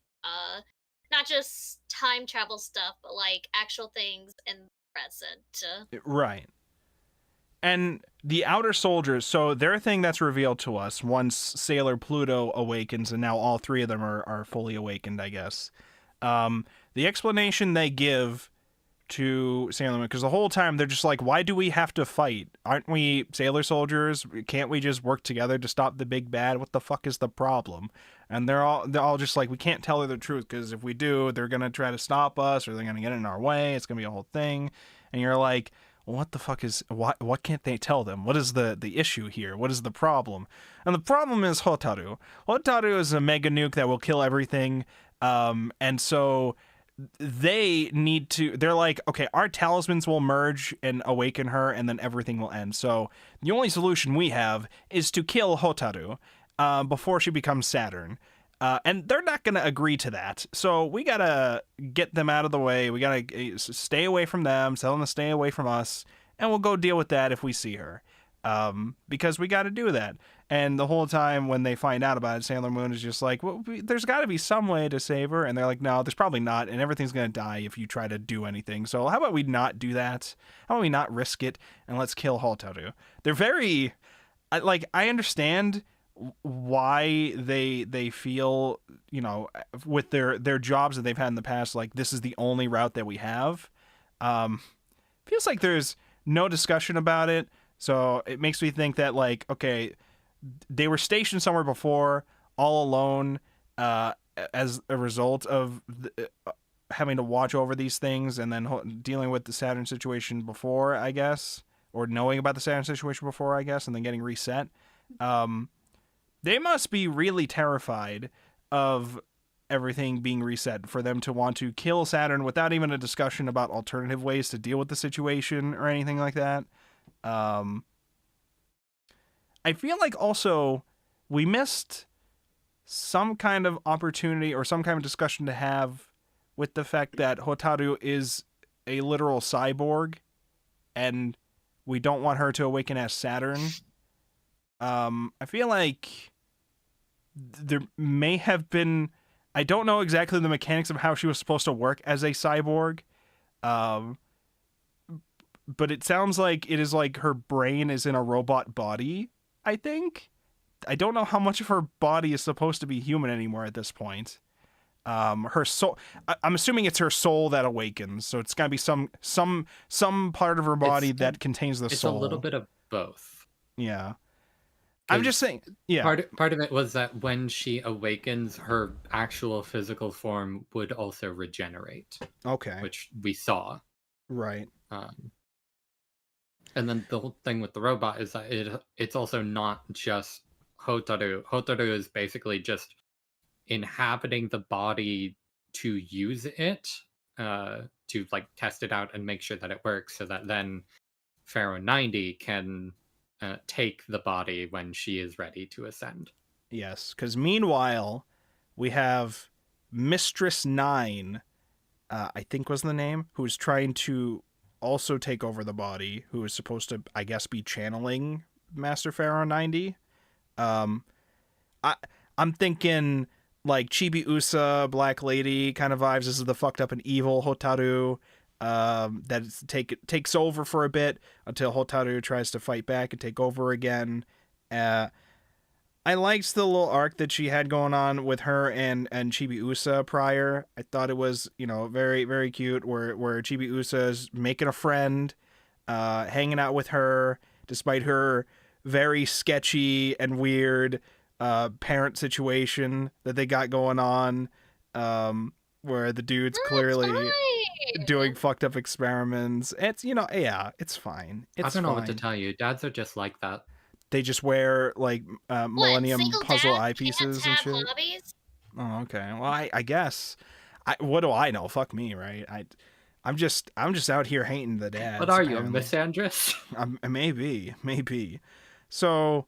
not just time travel stuff, but like actual things in the present. Right. And the outer soldiers, so their thing that's revealed to us once Sailor Pluto awakens, and now all three of them are fully awakened, I guess. The explanation they give to Sailor Moon, because the whole time they're just like, why do we have to fight? Aren't we sailor soldiers? Can't we just work together to stop the big bad? What the fuck is the problem? And they're all just like, we can't tell her the truth, because if we do, they're gonna try to stop us, or they're gonna get in our way. It's gonna be a whole thing. And you're like, well, what the fuck is what can't they tell them? What is the issue here? What is the problem? And the problem is Hotaru. Hotaru is a mega nuke that will kill everything. And so they're like, okay, our talismans will merge and awaken her, and then everything will end. So the only solution we have is to kill Hotaru before she becomes Saturn. And they're not going to agree to that. So we got to get them out of the way. We got to stay away from them, tell them to stay away from us, and we'll go deal with that if we see her. Because we got to do that. And the whole time when they find out about it, Sailor Moon is just like, well, there's got to be some way to save her. And they're like, no, there's probably not. And everything's going to die if you try to do anything. So how about we not do that? How about we not risk it? And let's kill Hotaru. They're very, like, I understand why they feel, you know, with their jobs that they've had in the past, like, this is the only route that we have. Feels like there's no discussion about it. So it makes me think that, like, okay, they were stationed somewhere before, all alone, as a result of having to watch over these things, and then dealing with the Saturn situation before, I guess, or knowing about the Saturn situation before, I guess, and then getting reset. They must be really terrified of everything being reset for them to want to kill Saturn without even a discussion about alternative ways to deal with the situation or anything like that. I feel like also we missed some kind of opportunity or some kind of discussion to have with the fact that Hotaru is a literal cyborg and we don't want her to awaken as Saturn. I feel like there may have been, I don't know exactly the mechanics of how she was supposed to work as a cyborg. But it sounds like it is like her brain is in a robot body, I think. I don't know how much of her body is supposed to be human anymore at this point. Her soul, I'm assuming it's her soul that awakens, so it's got to be some part of her body that contains the soul. It's a little bit of both. Yeah. I'm just saying, yeah. Part of it was that when she awakens, her actual physical form would also regenerate. Okay. Which we saw. Right. And then the whole thing with the robot is that it's also not just Hotaru. Hotaru is basically just inhabiting the body to use it, to like test it out and make sure that it works, so that then Pharaoh 90 can take the body when she is ready to ascend. Yes, because meanwhile, we have Mistress 9, I think was the name, who's trying to also take over the body, who is supposed to, I guess, be channeling Master Pharaoh 90. I'm thinking like Chibi Usa, Black Lady kind of vibes. This is the fucked up and evil Hotaru that takes over for a bit until Hotaru tries to fight back and take over again. I liked the little arc that she had going on with her and Chibi Usa prior. I thought it was, you know, very, very cute where Chibi Usa is making a friend, hanging out with her, despite her very sketchy and weird parent situation that they got going on, where the dude's clearly... doing fucked up experiments. It's it's fine. It's I don't know fine. what to tell you. Dads are just like that. They just wear like Millennium single Puzzle dads eyepieces and can't shit. have hobbies? Oh, okay. Well, I guess. What do I know? Fuck me, right? I'm just out here hating the dads. What are you, a apparently. misandrist? Maybe. So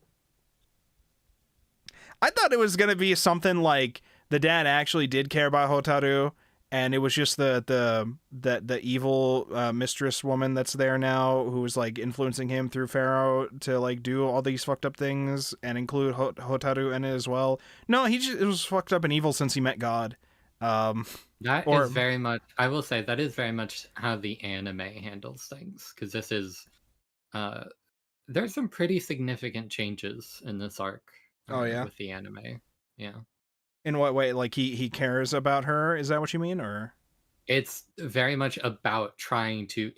I thought it was gonna be something like the dad actually did care about Hotaru, and it was just the evil mistress woman that's there now who was like influencing him through Pharaoh to like do all these fucked up things and include Hotaru in it as well. No, it was fucked up and evil since he met God. That is very much. I will say that is very much how the anime handles things, because this is. There's some pretty significant changes in this arc. Oh yeah, with the anime, yeah. In what way? Like he cares about her? Is that what you mean, or? It's very much about trying to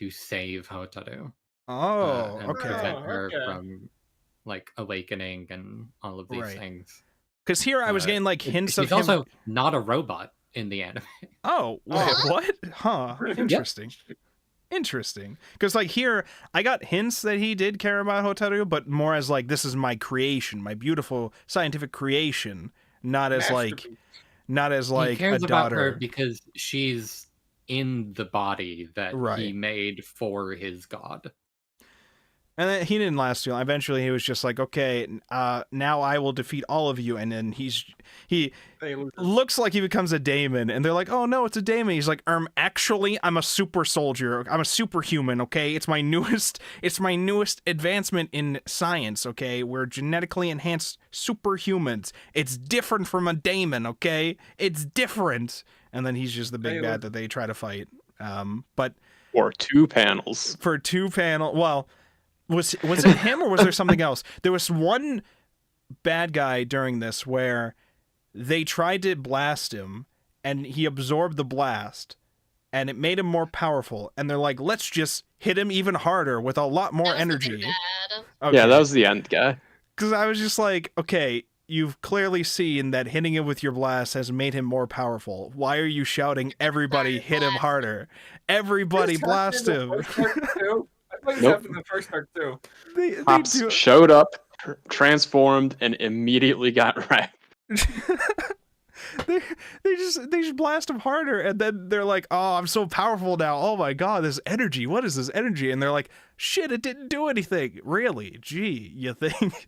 save Hotaru. Oh, and okay. prevent her from like awakening and all of these Right. things. Because here I was getting like hints He's of him. also not a robot in the anime. Oh, wait, what? Huh. Interesting. Interesting. Because like here, I got hints that he did care about Hotaru, but more as like, this is my creation, my beautiful scientific creation, not as like He cares a about her daughter. because she's in the body that he Right. made for his god. And then he didn't last too long. Eventually, he was just like, okay, now I will defeat all of you. And then he looks like he becomes a daemon. And they're like, oh no, it's a daemon. He's like, actually, I'm a super soldier. I'm a superhuman. Okay, it's my newest advancement in science. Okay, we're genetically enhanced superhumans. It's different from a daemon. Okay, it's different. And then he's just the big bad that they try to fight. But Or 2 panels. for 2 panel, well. Was it him or was there something else? There was one bad guy during this where they tried to blast him and he absorbed the blast and it made him more powerful. And they're like, let's just hit him even harder with a lot more That was energy. bad. Okay. Yeah, that was the end guy. Because I was just like, okay, you've clearly seen that hitting him with your blast has made him more powerful. Why are you shouting, everybody hit him harder? Everybody blast him. I thought Nope. happened in the first arc too. They Pops do. showed up, transformed, and immediately got wrecked. they just blast him harder, and then they're like, oh, I'm so powerful now. Oh my god, this energy. What is this energy? And they're like, shit, it didn't do anything. Really? Gee, you think?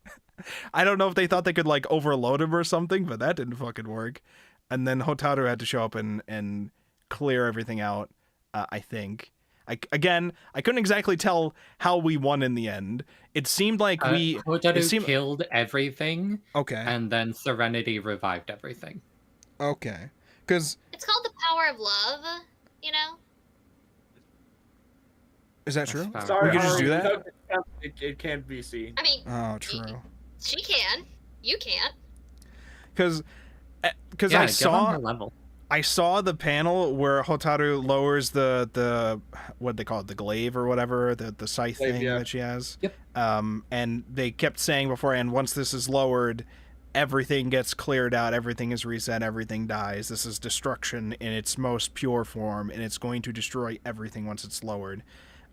I don't know if they thought they could like overload him or something, but that didn't fucking work. And then Hotaru had to show up and clear everything out, I think. I couldn't exactly tell how we won in the end. It seemed like Hotaru killed everything. Okay. And then Serenity revived everything. Okay. Because It's called the power of love, you know? is that That's true? power. Sorry, We could just do Ari, that? It can't be seen. I mean, Oh, true. she can. You can't. Because Yeah, I get on saw her level. I saw the panel where Hotaru lowers the what they call it, the glaive or whatever, the scythe Glaive, thing yeah. that she has. Yep. And they kept saying beforehand, once this is lowered, everything gets cleared out, everything is reset, everything dies. This is destruction in its most pure form, and it's going to destroy everything once it's lowered.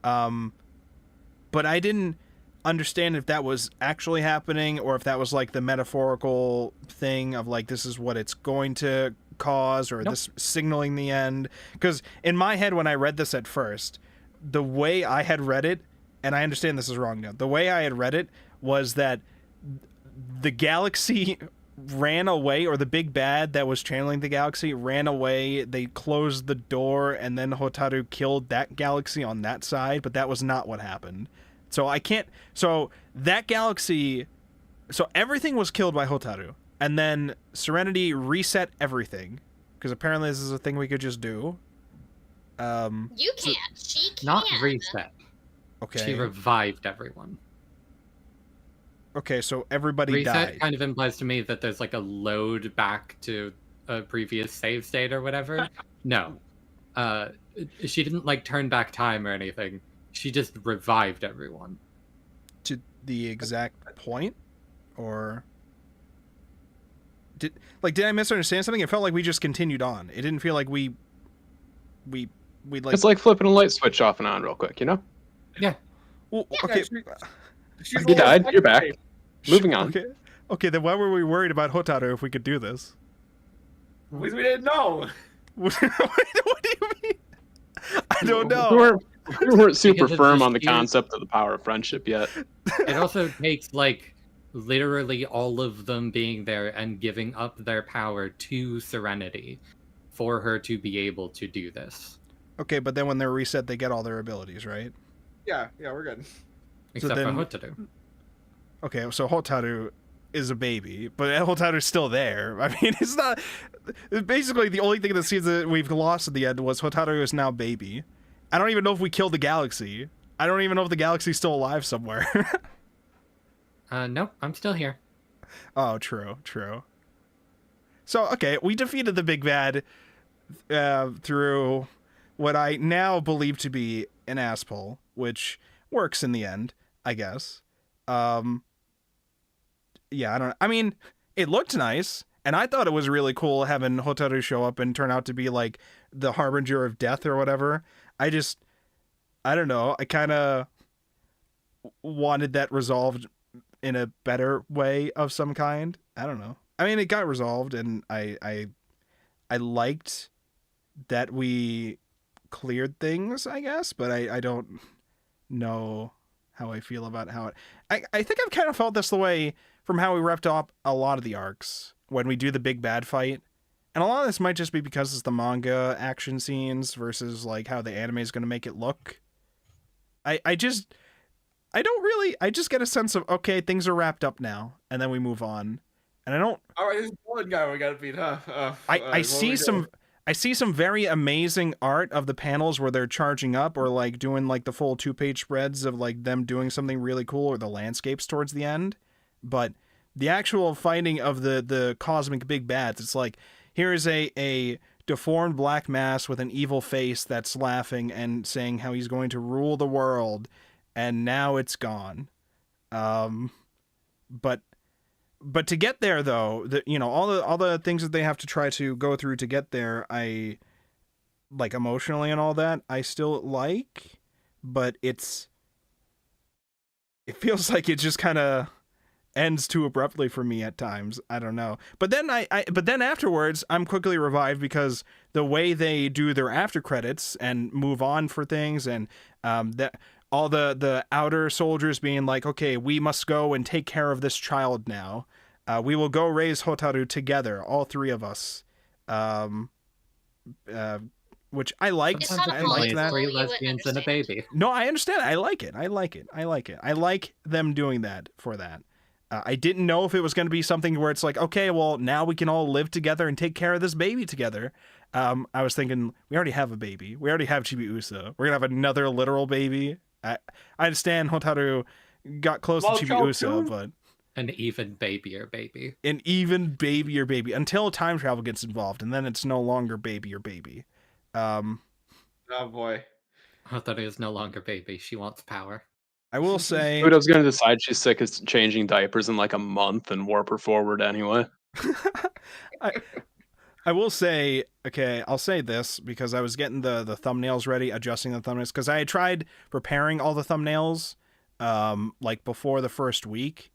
But I didn't understand if that was actually happening or if that was like the metaphorical thing of like, this is what it's going to cause, or this signaling the end. Because in my head, when I read this at first, the way I had read it, and I understand this is wrong now, the way I had read it was that the galaxy ran away, or the big bad that was channeling the galaxy ran away, they closed the door, and then Hotaru killed that galaxy on that side, but that was not what happened. So that galaxy, so everything was killed by Hotaru, and then Serenity reset everything, because apparently this is a thing we could just do. You can't. She can. Not reset. Okay. She revived everyone. Okay, so everybody Reset died. kind of implies to me that there's like a load back to a previous save state or whatever. No. She didn't like turn back time or anything. She just revived everyone. To the exact point? Or did I misunderstand something? It felt like we just continued on. It didn't feel like we we like. It's like flipping a light switch off and on real quick, you know? Well, Yeah, okay. she's You died. You're back. safe. Moving on. Okay. Then why were we worried about Hotaru if we could do this? We didn't know. What do you mean? I don't know. We weren't super Because of firm this on the huge- concept of the power of friendship yet. It also takes like literally all of them being there and giving up their power to Serenity for her to be able to do this. Okay, but then when they're reset, they get all their abilities, right? Yeah, we're good. Except then- for Hotaru. Okay, so Hotaru is a baby, but Hotaru's still there. I mean, it's not. Basically, the only thing that seems that we've lost at the end was Hotaru is now baby. I don't even know if we killed the galaxy. I don't even know if the galaxy's still alive somewhere. Nope, I'm still here. Oh, true. So, okay, we defeated the big bad through what I now believe to be an asshole, which works in the end, I guess. Yeah, I mean, it looked nice, and I thought it was really cool having Hotaru show up and turn out to be like the harbinger of death or whatever. I don't know. I kind of wanted that resolved in a better way of some kind. I don't know. I mean, it got resolved, and I liked that we cleared things, I guess, but I don't know how I feel about how it... I think I've kind of felt this the way from how we wrapped up a lot of the arcs when we do the big bad fight. And a lot of this might just be because it's the manga action scenes versus like how the anime is going to make it look. I just get a sense of, okay, things are wrapped up now, and then we move on. And I don't... All right, this one guy we gotta beat, huh? I see some very amazing art of the panels where they're charging up or like doing like the full 2-page spreads of like them doing something really cool, or the landscapes towards the end. But the actual fighting of the cosmic big bads, it's like, here is a deformed black mass with an evil face that's laughing and saying how he's going to rule the world, and now it's gone. But to get there, though, all the things that they have to try to go through to get there, I like emotionally and all that, I still like, but it feels like it just kind of ends too abruptly for me at times. I don't know. But then but then afterwards, I'm quickly revived because the way they do their after credits and move on for things, and that all the outer soldiers being like, okay, we must go and take care of this child now. We will go raise Hotaru together, all three of us. Which I liked. It's not a I liked that. Three You wouldn't lesbians and a understand. baby. No, I understand. I like it. I like them doing that for that. I didn't know if it was going to be something where it's like, okay, well, now we can all live together and take care of this baby together. I was thinking, we already have a baby. We already have Chibiusa. We're going to have another literal baby. I understand Hotaru got close to Chibiusa, but... An even babier baby. An even babier baby. Until time travel gets involved, and then it's no longer baby or baby. Oh boy. Hotaru is no longer baby. She wants power. I will say... Udo's gonna decide she's sick of changing diapers in like a month and warp her forward anyway. I will say, okay, I'll say this because I was getting the thumbnails ready, adjusting the thumbnails, because I had tried preparing all the thumbnails like before the first week.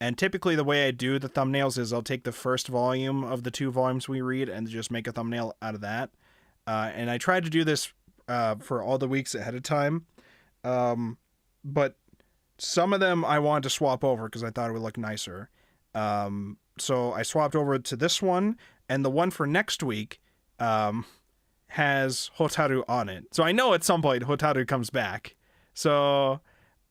And typically the way I do the thumbnails is I'll take the first volume of the 2 volumes we read and just make a thumbnail out of that. And I tried to do this for all the weeks ahead of time. But some of them I wanted to swap over because I thought it would look nicer. So I swapped over to this one, and the one for next week has Hotaru on it. So I know at some point Hotaru comes back. So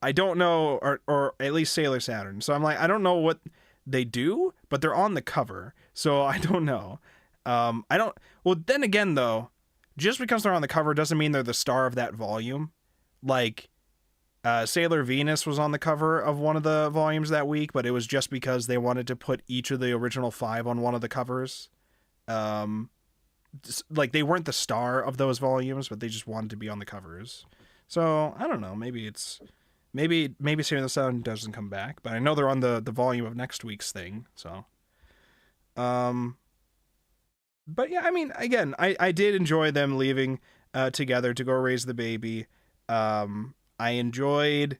I don't know, or at least Sailor Saturn. So I'm like, I don't know what they do, but they're on the cover. So I don't know. Well, then again, though, just because they're on the cover doesn't mean they're the star of that volume. Like, Sailor Venus was on the cover of one of the volumes that week, but it was just because they wanted to put each of the original 5 on one of the covers. Like, they weren't the star of those volumes, but they just wanted to be on the covers. So, I don't know, maybe Sailor Saturn doesn't come back, but I know they're on the volume of next week's thing, so. But yeah, I mean, again, I did enjoy them leaving. together to go raise the baby. I enjoyed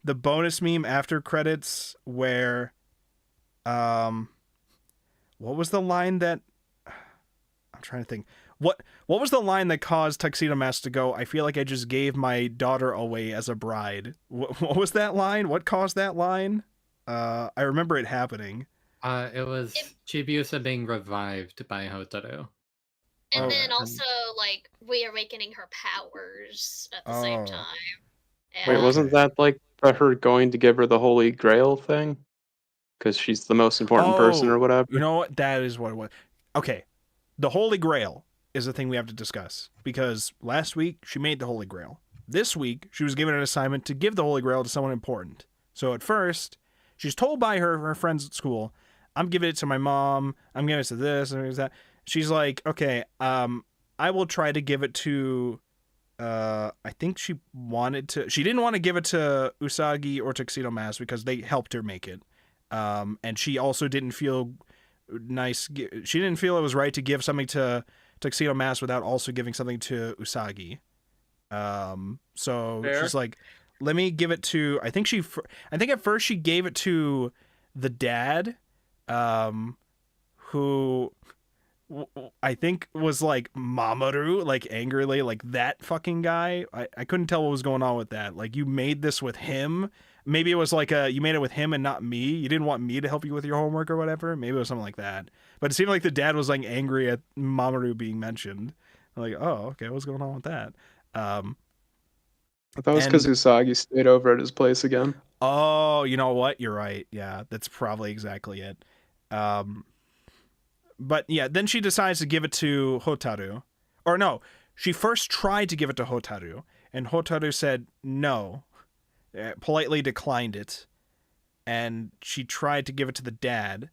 the bonus meme after credits where, what was the line that, I'm trying to think. What was the line that caused Tuxedo Mask to go, I feel like I just gave my daughter away as a bride? What was that line? What caused that line? I remember it happening. It was Chibiusa being revived by Hotaru. And then also, like, reawakening her powers at the same time. Wait, And wasn't that like her going to give her the Holy Grail thing? Because she's the most important person or whatever. You know what? That is what it was. Okay. The Holy Grail is the thing we have to discuss. Because last week, she made the Holy Grail. This week, she was given an assignment to give the Holy Grail to someone important. So at first, she's told by her friends at school, I'm giving it to my mom, I'm giving it to this, and that. She's like, okay, I will try to give it to, I think she didn't want to give it to Usagi or Tuxedo Mask because they helped her make it. And she also didn't feel nice. She didn't feel it was right to give something to Tuxedo Mask without also giving something to Usagi. So Fair. she's like, let me give it to, I think at first she gave it to the dad, who I think was like Mamoru, like angrily, like that fucking guy. I couldn't tell what was going on with that. Like, you made this with him. Maybe it was like you made it with him and not me. You didn't want me to help you with your homework or whatever. Maybe it was something like that. But it seemed like the dad was like angry at Mamoru being mentioned. I'm like, oh, okay, what's going on with that? I thought it was because Usagi stayed over at his place again. Oh, you know what? You're right. Yeah, that's probably exactly it. But yeah, then she decides to give it to Hotaru. Or no, she first tried to give it to Hotaru, and Hotaru said no, politely declined it, and she tried to give it to the dad,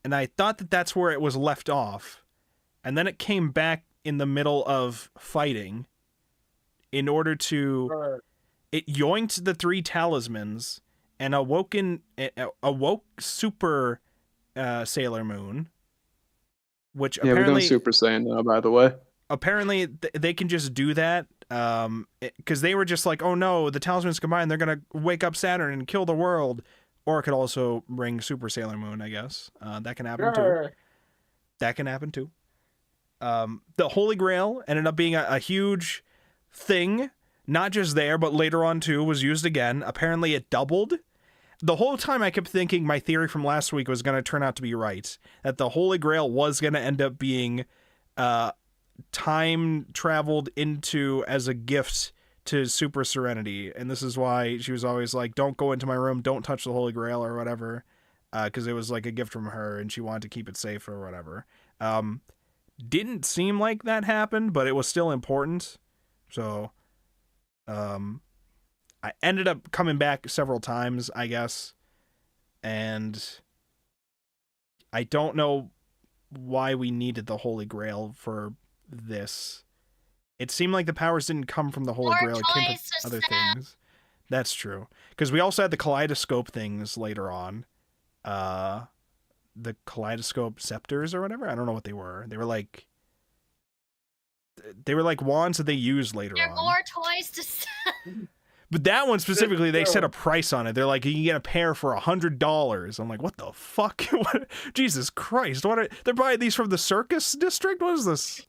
and I thought that that's where it was left off, and then it came back in the middle of fighting in order to... It yoinked the 3 talismans and awoke Super Sailor Moon, which Yeah, apparently... we're going Super Saiyan now, by the way. Apparently, they can just do that, because they were just like, oh no, the talismans combined, they're going to wake up Saturn and kill the world. Or it could also bring Super Sailor Moon, I guess. That can happen too. That can happen too. The Holy Grail ended up being a huge thing. Not just there, but later on too, was used again. Apparently it doubled. The whole time I kept thinking my theory from last week was going to turn out to be right. That the Holy Grail was going to end up being time traveled into as a gift to Super Serenity. And this is why she was always like, don't go into my room, don't touch the Holy Grail or whatever. Because it was like a gift from her and she wanted to keep it safe or whatever. Didn't seem like that happened, but it was still important. So... I ended up coming back several times, I guess, and I don't know why we needed the Holy Grail for this. It seemed like the powers didn't come from the Holy Grail, it came from other things. That's true. Because we also had the kaleidoscope things later on. The kaleidoscope scepters or whatever? I don't know what they were. They were like wands that they used later there on. are more toys to sell. But that one specifically, they set a price on it. They're like, you can get a pair for $100. I'm like, what the fuck? What? Jesus Christ! They're buying these from the circus district? What is this?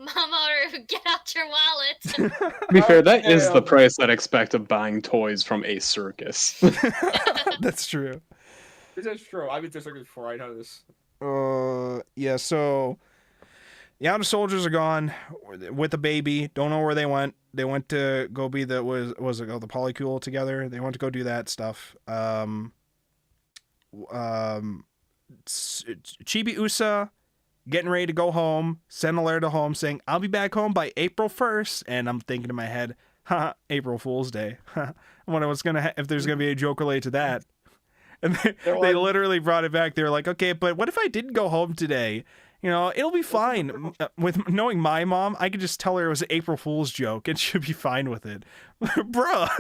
Mamoru, get out your wallet. To be fair, that is the price I'd expect of buying toys from a circus. That's true. This is true. I've been to circus before. I know this. Yeah. So, the outer soldiers are gone with the baby. Don't know where they went. They went to go be the the polycule together. They went to go do that stuff. Chibi Usa getting ready to go home. Send a letter to home saying, "I'll be back home by April 1st." And I'm thinking in my head, "Ha, April Fool's Day." I wonder what's if there's gonna be a joke related to that. And they literally brought it back. They were like, "Okay, but what if I didn't go home today? You know, it'll be fine. With knowing my mom, I could just tell her it was an April Fool's joke and she'll be fine with it." Bruh.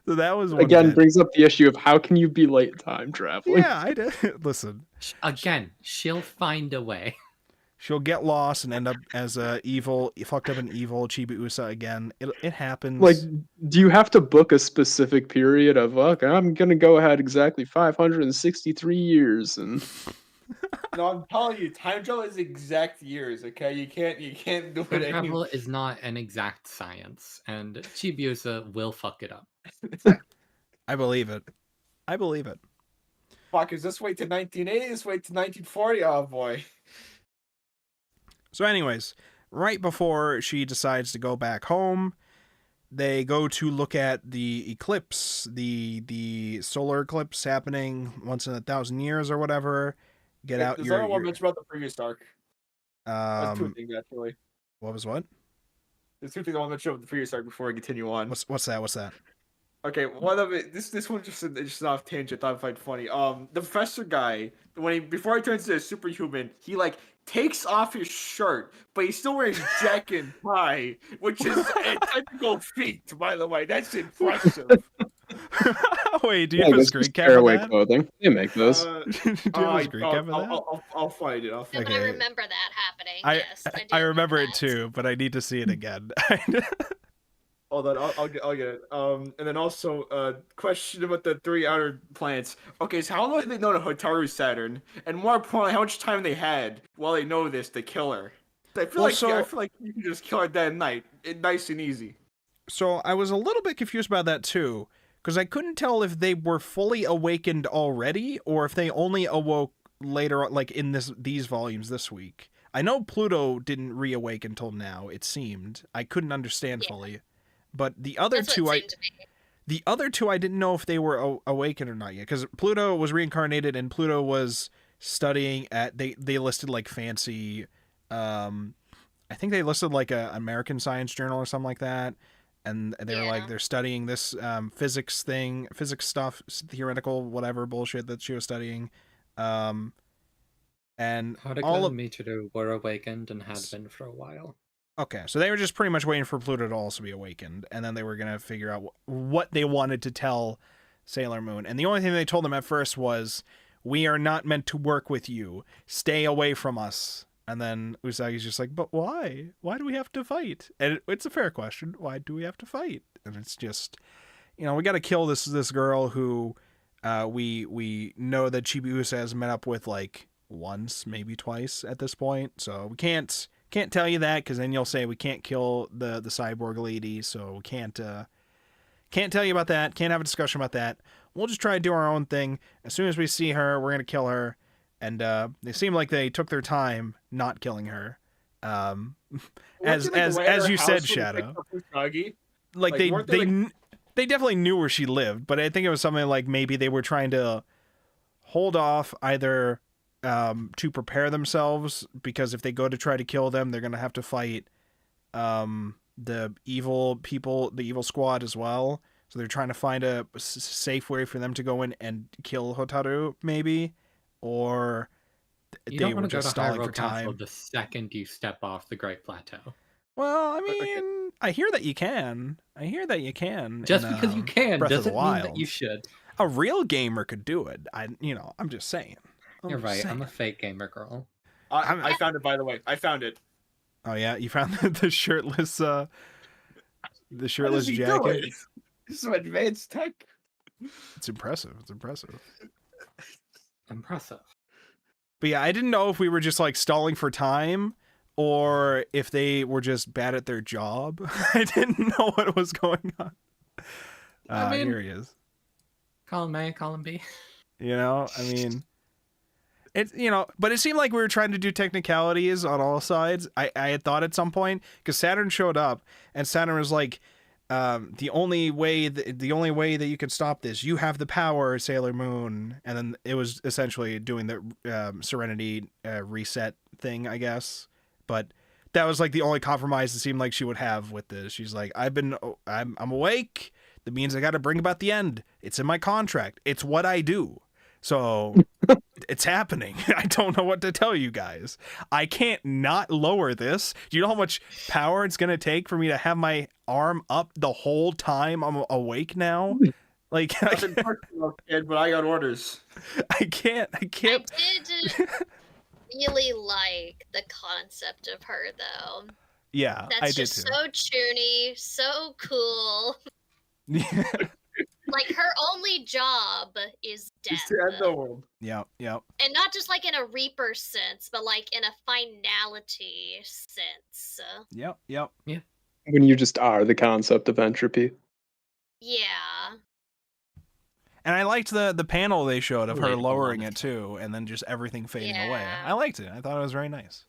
So that was one again brings up the issue of how can you be late time traveling? Yeah, I did. Listen. Again, she'll find a way. she'll get lost and end up as a fucked up and evil Chibiusa again. It happens. Like, do you have to book a specific period of, okay, I'm gonna go ahead exactly 563 years and No, I'm telling you, time travel is exact years. Okay, you can't do it. Time travel is not an exact science, and Chibiusa will fuck it up. I believe it. I believe it. Fuck, is this wait to 1980? This wait to 1940? Oh boy. So, anyways, right before she decides to go back home, they go to look at the eclipse, the solar eclipse happening once in 1,000 years or whatever. Get out There's your. only one mention about the previous arc. There's two things actually. What was what? There's two things I want to mention about the previous arc before I continue on. What's that? What's that? Okay, one of it. This one just off tangent. I thought I'd find funny. The professor guy, before he turns into a superhuman, he like takes off his shirt, but he's still wearing his jacket and tie, which is a technical feat, by the way. That's impressive. Wait, do you have a screen cap of Fairway that? clothing. They make those. Do you have a screen cap of that? I'll find it. No, but Okay. I remember that happening. I Yes, do I remember that. it too, but I need to see it again. Hold on, I'll get it. And then also, question about the 3 outer planets. Okay, so how long have they known of Hotaru's Saturn? And more importantly, how much time they had while they know this to kill her? I feel like you can just kill her that night, nice and easy. So I was a little bit confused about that too, because I couldn't tell if they were fully awakened already or if they only awoke later, like in these volumes this week. I know Pluto didn't reawaken until now. It seemed I couldn't understand fully, but the other That's two, what it seemed to me. the other two, I didn't know if they were awakened or not yet, because Pluto was reincarnated and Pluto was studying at they listed like fancy, I think they listed like a American Science Journal or something like that. And they were like, they're studying this physics stuff, theoretical, whatever bullshit that she was studying. And Hardica all and Michiru were awakened and had been for a while. Okay, so they were just pretty much waiting for Pluto to also be awakened, and then they were going to figure out what they wanted to tell Sailor Moon. And the only thing they told them at first was, we are not meant to work with you. Stay away from us. And then Usagi's just like, but why? Why do we have to fight? And it's a fair question. Why do we have to fight? And it's just, we got to kill this girl who we know that Chibiusa has met up with like once, maybe twice at this point. So we can't tell you that, because then you'll say we can't kill the cyborg lady. So we can't tell you about that. Can't have a discussion about that. We'll just try to do our own thing. As soon as we see her, we're gonna kill her. And they seem like they took their time not killing her. As you said, Shadow. Like they definitely knew where she lived, but I think it was something like maybe they were trying to hold off either to prepare themselves, because if they go to try to kill them, they're gonna have to fight the evil people, the evil squad as well. So they're trying to find a safe way for them to go in and kill Hotaru, maybe. Or You they don't were want to go just to stalling for Hyrule Castle time. the second you step off the Great Plateau. Well, I mean, I hear that you can. Just in, because you can Breath of doesn't the mean that Wild. you should. A real gamer could do it. I'm just saying. You're right. I'm a fake gamer girl. I found it, by the way. I found it. Oh yeah, you found the shirtless jacket. This is some advanced tech. It's impressive. Impressive. But yeah, I didn't know if we were just like stalling for time or if they were just bad at their job. I didn't know what was going on. I mean, here he is. Column A, column B. I mean, it's, but it seemed like we were trying to do technicalities on all sides. I had thought at some point, because Saturn showed up and Saturn was like, the only way that you can stop this, you have the power, Sailor Moon. And then it was essentially doing the Serenity reset thing, I guess. But that was like the only compromise it seemed like she would have with this. She's like, I'm awake. That means I got to bring about the end. It's in my contract. It's what I do. So it's happening. I don't know what to tell you guys. I can't not lower this. Do you know how much power it's going to take for me to have my arm up the whole time I'm awake now? Like, Kid, but I got orders. I can't. I did. really like the concept of her, though. Yeah, That's I did just too. so chuny, so cool. Like, her only job is Just death. to end the world. Yep. And not just like in a Reaper sense, but like in a finality sense. Yep. When you just are the concept of entropy. Yeah. And I liked the panel they showed of her Relatable, lowering it honestly. too, and then just everything fading away. Yeah. I liked it. I thought it was very nice.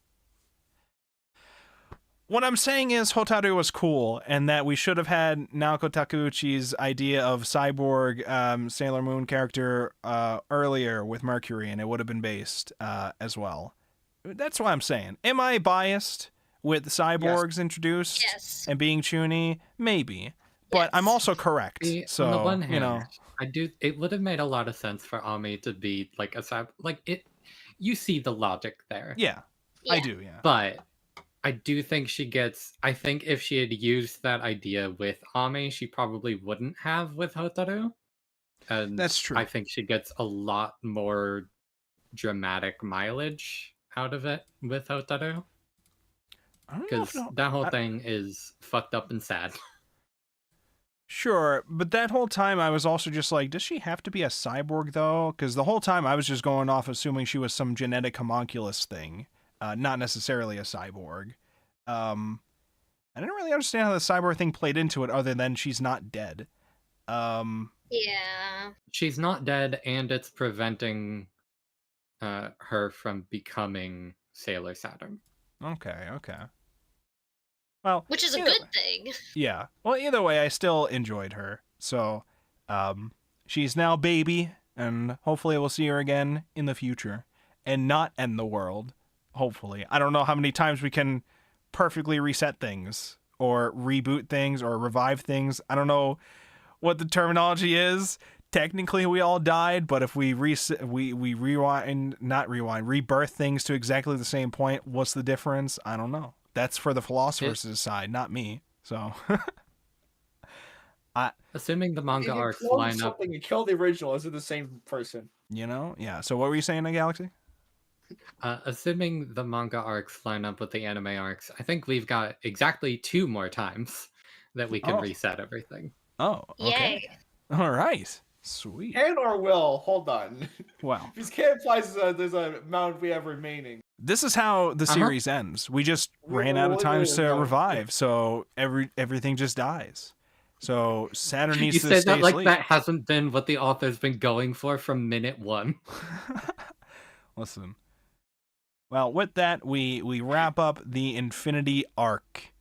What I'm saying is Hotaru was cool, and that we should have had Naoko Takeuchi's idea of cyborg Sailor Moon character earlier with Mercury, and it would have been based as well. That's what I'm saying. Am I biased with cyborgs introduced Yes. and being chuny? Maybe. But I'm Yes. also correct. See, So, on the one hand, you know, it would have made a lot of sense for Ami to be like a cyber. Like it, you see the logic there. yeah, Yeah. I do, yeah. But I do think she gets. I think if she had used that idea with Ami, she probably wouldn't have with Hotaru. And That's true. I think she gets a lot more dramatic mileage out of it with Hotaru. I don't know Because if that whole thing is fucked up and sad. Sure, but that whole time I was also just like, does she have to be a cyborg though? Because the whole time I was just going off assuming she was some genetic homunculus thing, not necessarily a cyborg. I didn't really understand how the cyborg thing played into it, other than she's not dead. Yeah. She's not dead, and it's preventing her from becoming Sailor Saturn. Okay. Well, Which is a either good way. thing. Yeah. Well, either way, I still enjoyed her. So, she's now baby, and hopefully we'll see her again in the future, and not end the world. Hopefully, I don't know how many times we can perfectly reset things, or reboot things, or revive things. I don't know what the terminology is. Technically, we all died, but if we rebirth things to exactly the same point, what's the difference? I don't know. That's for the philosophers to decide, not me. So, Assuming the manga If you arcs clone line up. something and kill the original, is it the same person? yeah. So what were you saying in Galaxy? Assuming the manga arcs line up with the anime arcs, I think we've got exactly 2 more times that we can Oh. reset everything. Oh, okay. Yay. All right. Sweet. Can or will? Hold on. Well, Because can implies there's an amount we have remaining. this is how the series ends. We just ran out of times to revive, so everything just dies. So Saturn needs You to said stay that like asleep. that hasn't been what the author's been going for from minute 1. Listen. Well, with that, we wrap up the Infinity arc.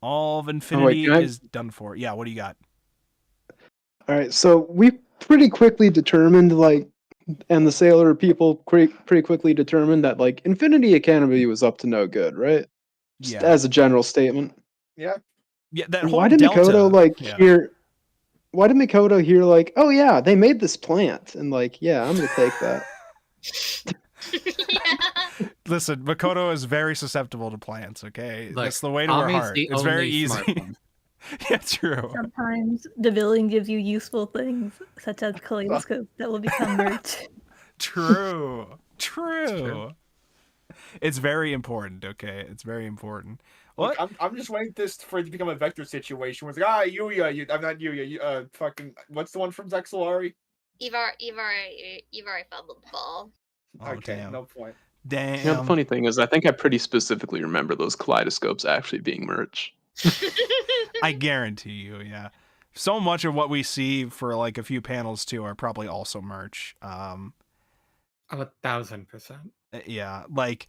All of Infinity can I- is done for. Yeah, what do you got? All right, so we pretty quickly determined, like, and the Sailor people pretty quickly determined that, like, Infinity Academy was up to no good, right? Just Yeah. as a general statement. Yeah. Yeah, that And whole why did Delta, Mikoto yeah. Why did Mikoto hear like, oh yeah, they made this plant, and like, yeah, I'm gonna take that. Yeah. Listen, Makoto is very susceptible to plants, okay? Look, That's the way to her Ami's heart. the It's very only smart easy. one. Yeah, true. Sometimes the villain gives you useful things, such as kaleidoscope that will become merch. True. true. It's very important, okay? It's very important. Look, What? I'm just waiting for it to become a vector situation where it's like, Yuya, I'm not Yuya, fucking, what's the one from Zexalari? You've already fumbled the ball. Oh, Okay, damn. no point. Damn. You know, the funny thing is, I think I pretty specifically remember those kaleidoscopes actually being merch. I guarantee you, yeah. So much of what we see for like a few panels too are probably also merch. 1,000%. Yeah, like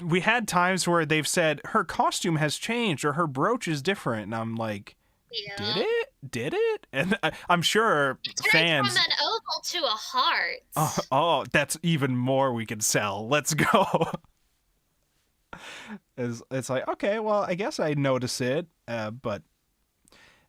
we had times where they've said her costume has changed or her brooch is different, and I'm like, Yeah. did it? And I'm sure It turned fans. from an oval to a heart. Oh, that's even more we can sell. Let's go. It's like, okay, well, I guess I notice it, but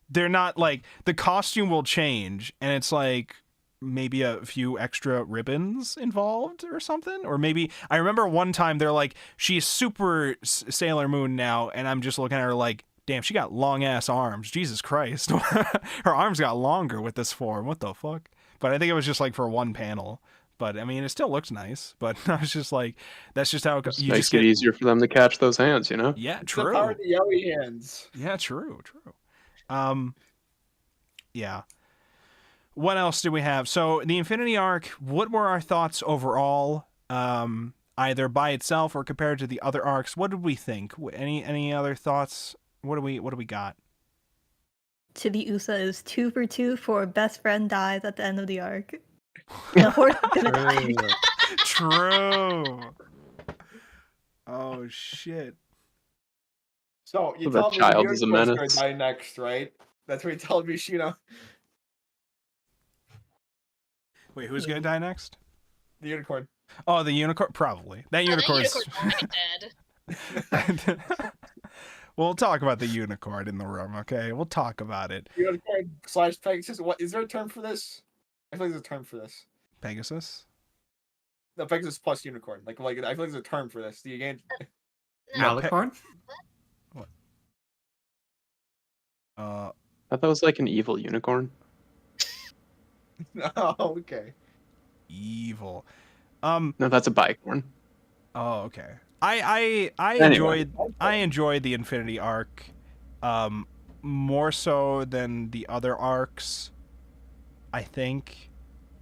they're not like the costume will change, and it's like maybe a few extra ribbons involved or something, or maybe I remember one time they're like, she's super Sailor Moon now, and I'm just looking at her like, damn, she got long ass arms. Jesus Christ, her arms got longer with this form. What the fuck? But I think it was just like for one panel. But I mean, it still looks nice. But I was just like, that's just how it goes. Just makes it easier for them to catch those hands, you know? Yeah, It's the power true. of the yaoi hands. Yeah, true. Yeah. What else do we have? So the Infinity Arc. What were our thoughts overall? Either by itself or compared to the other arcs. What did we think? Any other thoughts? What do we got? Chibiusa is 2 for 2 for best friend dies at the end of the arc. The horse is gonna die. True. Oh shit. So you The tell me child the is a unicorn's menace. gonna die next, right? That's what you tell me, Shino. Wait, who's gonna die next? The unicorn. Oh, the unicorn. Probably that unicorn's. Dead. We'll talk about the unicorn in the room, okay? We'll talk about it. Unicorn / Pegasus. What is there a term for this? I feel like there's a term for this. Pegasus. No, Pegasus plus unicorn. Like I feel like there's a term for this. Do you again? Alicorn? What? I thought that was like an evil unicorn. Oh, okay. Evil. No, that's a bicorn. Oh, okay. I Anyway. enjoyed the Infinity Arc, more so than the other arcs, I think.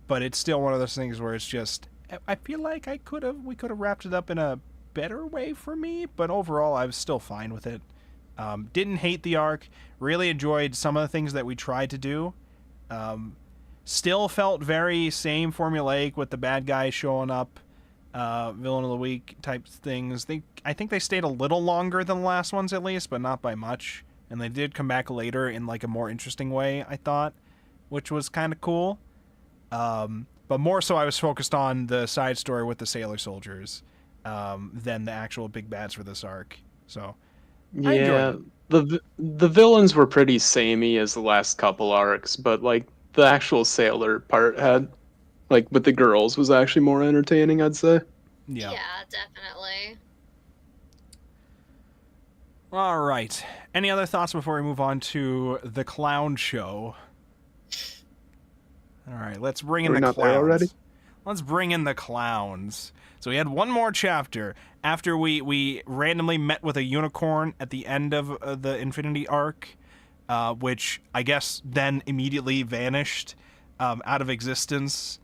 But it's still one of those things where it's just, I feel like we could have wrapped it up in a better way for me. But overall, I was still fine with it. Didn't hate the arc. Really enjoyed some of the things that we tried to do. Still felt very same formulaic with the bad guy showing up. Villain of the week type things. I think they stayed a little longer than the last ones at least, but not by much. And they did come back later in like a more interesting way, I thought, which was kind of cool. But more so I was focused on the side story with the sailor soldiers than the actual big bads for this arc. So I enjoyed Yeah, the villains were pretty samey as the last couple arcs, but like the actual sailor part had, like with the girls, was actually more entertaining, I'd say. yeah. Yeah, definitely. All right. Any other thoughts before we move on to the clown show? All right, let's bring in Are we the not there clowns. already? Let's bring in the clowns. So we had one more chapter after we randomly met with a unicorn at the end of the Infinity Arc, which I guess then immediately vanished out of existence.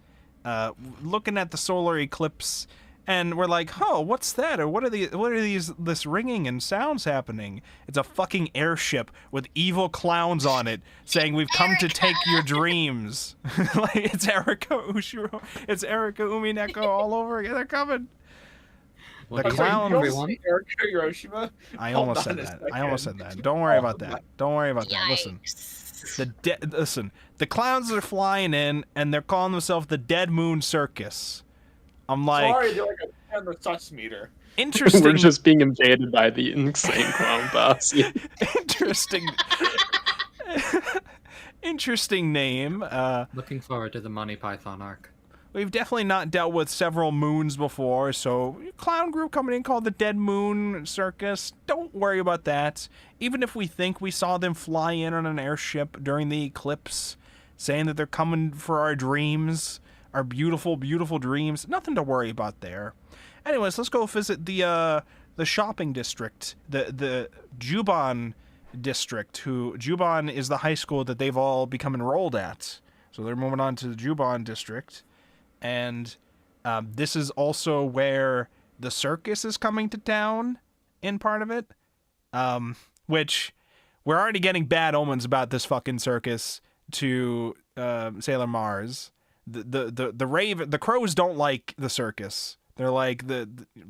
Looking at the solar eclipse, and we're like, "Oh, what's that? Or what are this ringing and sounds happening?" It's a fucking airship with evil clowns on it, saying, "We've come to take your dreams." Like it's Erika Ushiro, it's Erika Umineko all over again. They're coming. What The do you clown- think, everyone? Erika Hiroshima. I Hold almost on said a that. I almost said second. that. Don't worry Oh, about that. Don't worry about that. Listen. Yikes. Listen, the clowns are flying in, and they're calling themselves the Dead Moon Circus. I'm like, Sorry, they're like a 10 sus meter. interesting. We're just being invaded by the insane clown boss. Interesting. Interesting name. Looking forward to the Monty Python arc. We've definitely not dealt with several moons before, so clown group coming in called the Dead Moon Circus. Don't worry about that. Even if we think we saw them fly in on an airship during the eclipse, saying that they're coming for our dreams, our beautiful, beautiful dreams, nothing to worry about there. Anyways, let's go visit the shopping district, the Juban district. Juban is the high school that they've all become enrolled at. So they're moving on to the Juban district. And this is also where the circus is coming to town in part of it. Which we're already getting bad omens about this fucking circus to Sailor Mars. The crows don't like the circus. They're like,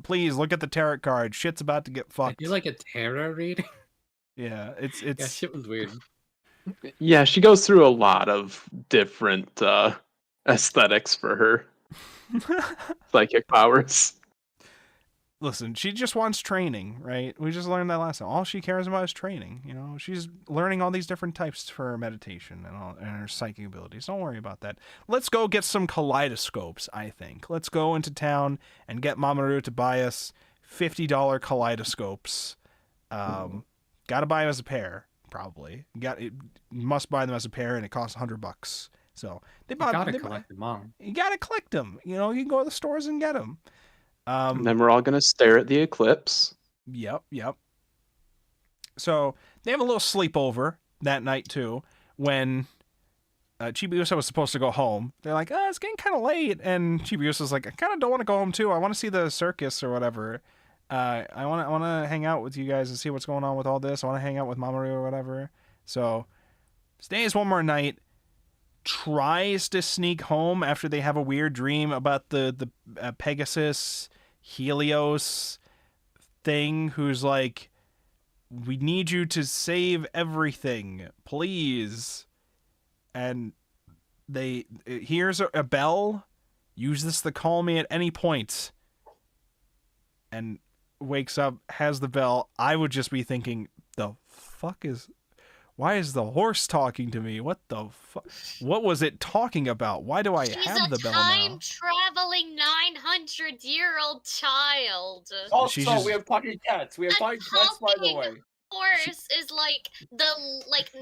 please look at the tarot card. Shit's about to get I fucked. feel like a tarot reading. Yeah, it's Yeah, shit was weird. Yeah, she goes through a lot of different aesthetics for her psychic powers. Listen, she just wants training, right? We just learned that last time. All she cares about is training. You know, she's learning all these different types for her meditation and her psychic abilities. Don't worry about that. Let's go get some kaleidoscopes, I think. Let's go into town and get Mamoru to buy us $50 kaleidoscopes. Gotta buy them as a pair, probably. You must buy them as a pair, and it costs $100. So they You bought. gotta they bought- collect them all. You gotta collect them. You know, you can go to the stores and get them. And then we're all gonna stare at the eclipse. Yep. So they have a little sleepover that night too, when Chibiusa was supposed to go home. They're like, it's getting kind of late, and Chibiusa's like, I kind of don't want to go home too. I want to see the circus or whatever. I want to hang out with you guys and see what's going on with all this. I want to hang out with Mamoru or whatever. So stays one more night. Tries to sneak home after they have a weird dream about the Pegasus Helios thing, who's like, we need you to save everything, please. And they hears a bell. Use this to call me at any point. And wakes up, has the bell. I would just be thinking, why is the horse talking to me? What the fuck? What was it talking about? Why do I have the bell now? She's a time-traveling 900-year-old child. Also, She's just- we have talking cats. We have talking cats, by the way. Horse is like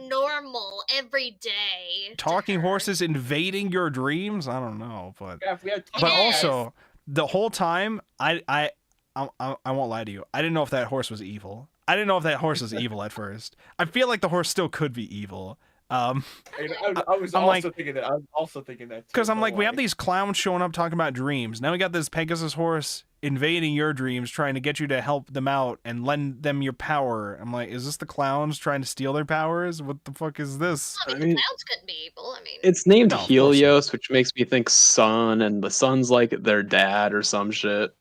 normal every day. to Talking her. horses invading your dreams? I don't know, but Yeah, if we have but talking Yes. also the whole time I won't lie to you. I didn't know if that horse was evil. I didn't know if that horse was evil at first. I feel like the horse still could be evil. I was I'm also like- thinking that. I was also thinking that. Because I'm like, we have these clowns showing up talking about dreams. Now we got this Pegasus horse invading your dreams, trying to get you to help them out and lend them your power. I'm like, is this the clowns trying to steal their powers? What the fuck is this? I mean, I mean, the clowns couldn't be evil. I mean, It's named No, of course Helios, which makes me think sun, and the sun's like their dad or some shit.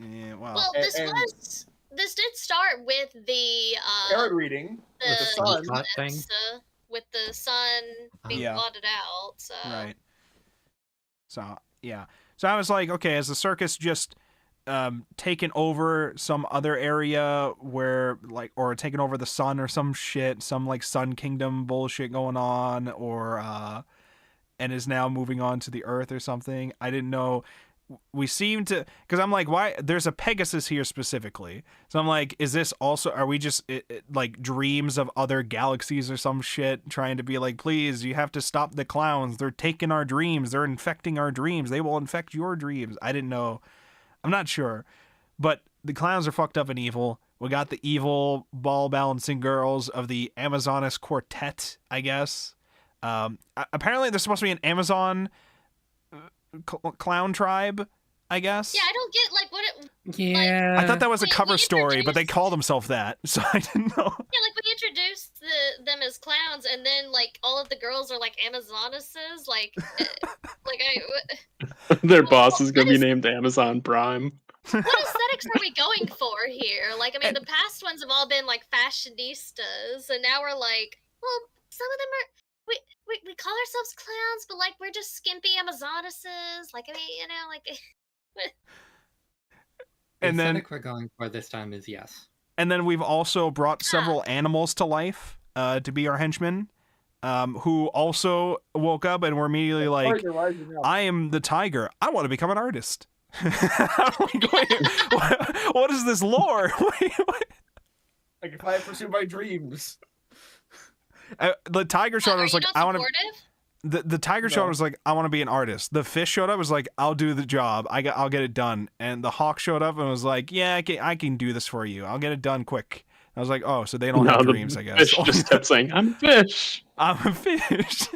Yeah, well, well, this did start with the Carrot reading with the the sun. Hot thing. eclipse, with the sun being Yeah. blotted out. So right. So yeah. So I was like, okay, has the circus just taken over some other area where or taken over the sun or some shit, some like Sun Kingdom bullshit going on, or and is now moving on to the Earth or something? I didn't know. We seem to, because I'm like, why? There's a Pegasus here specifically, so I'm like, is this also? Are we just like dreams of other galaxies or some shit? Trying to be like, please, you have to stop the clowns. They're taking our dreams. They're infecting our dreams. They will infect your dreams. I didn't know. I'm not sure, but the clowns are fucked up and evil. We got the evil ball balancing girls of the Amazonas Quartet, I guess. Apparently, there's supposed to be an Amazon clown tribe, I guess. yeah, I don't get like what it. Yeah. I thought that was a Wait, cover we story, but they introduced- called themselves that, so I didn't know. Yeah, like we introduced them as clowns, and then like all of the girls are like Amazonesses, like Their boss is gonna be named Amazon Prime. what aesthetics are we going for here? Like, I mean, the past ones have all been like fashionistas, and now we're like, well, some of them are. We call ourselves clowns, but like we're just skimpy Amazonesses. Like, I mean, you know, like. The And then aesthetic we're going for this time is yes. And then we've also brought several animals to life to be our henchmen, who also woke up and were immediately like, I am the tiger. I want to become an artist. Like, wait, what is this lore? Wait. Like if I pursue my dreams. The tiger showed up Are was you like, not I want to. supportive? The tiger showed up was like, I want to be an artist. The fish showed up was like, I'll do the job. I'll get it done. And the hawk showed up and was like, yeah, I can do this for you. I'll get it done quick. I was like, oh, so they don't have the dreams, I guess. fish just kept saying, "I'm a fish." I'm a fish.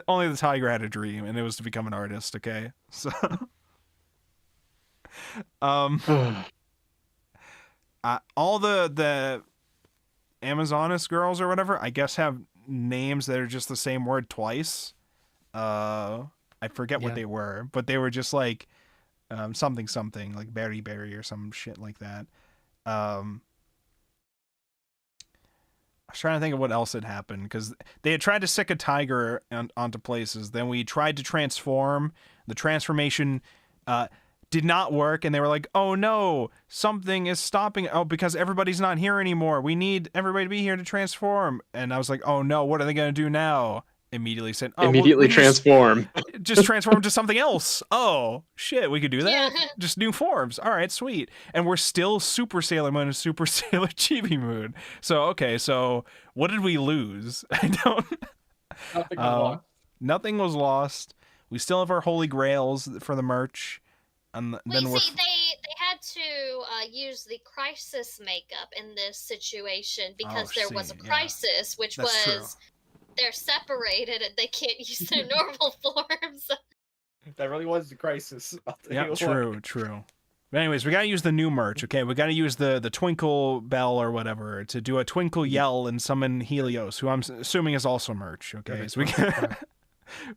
Only the tiger had a dream, and it was to become an artist. Okay, so all the Amazonas girls or whatever, I guess, have names that are just the same word twice. I forget what Yeah. they were, but they were just like something like berry or some shit like that. I was trying to think of what else had happened, because they had tried to stick a tiger onto places. Then we tried to transform. The transformation did not work, and they were like, oh no, something is stopping. Oh, because everybody's not here anymore. We need everybody to be here to transform. And I was like, oh no, what are they going to do now? Immediately said, oh, Immediately transform. just transform to something else. Oh shit, we could do that. Yeah. Just new forms. All right, sweet. And we're still Super Sailor Moon and Super Sailor Chibi Moon. So okay, so what did we lose? I don't. Nothing Um, lost. Nothing was lost. We still have our holy grails for the merch, and then Well, we're you see, they had to use the crisis makeup in this situation because there was a see, yeah. crisis, which That's true. was they're separated and they can't use their normal forms. That really was the crisis. I'll tell you Yeah, what. true. But anyways, we gotta use the new merch, okay? We gotta use the twinkle bell or whatever to do a twinkle yell and summon Helios, who I'm assuming is also merch, okay? So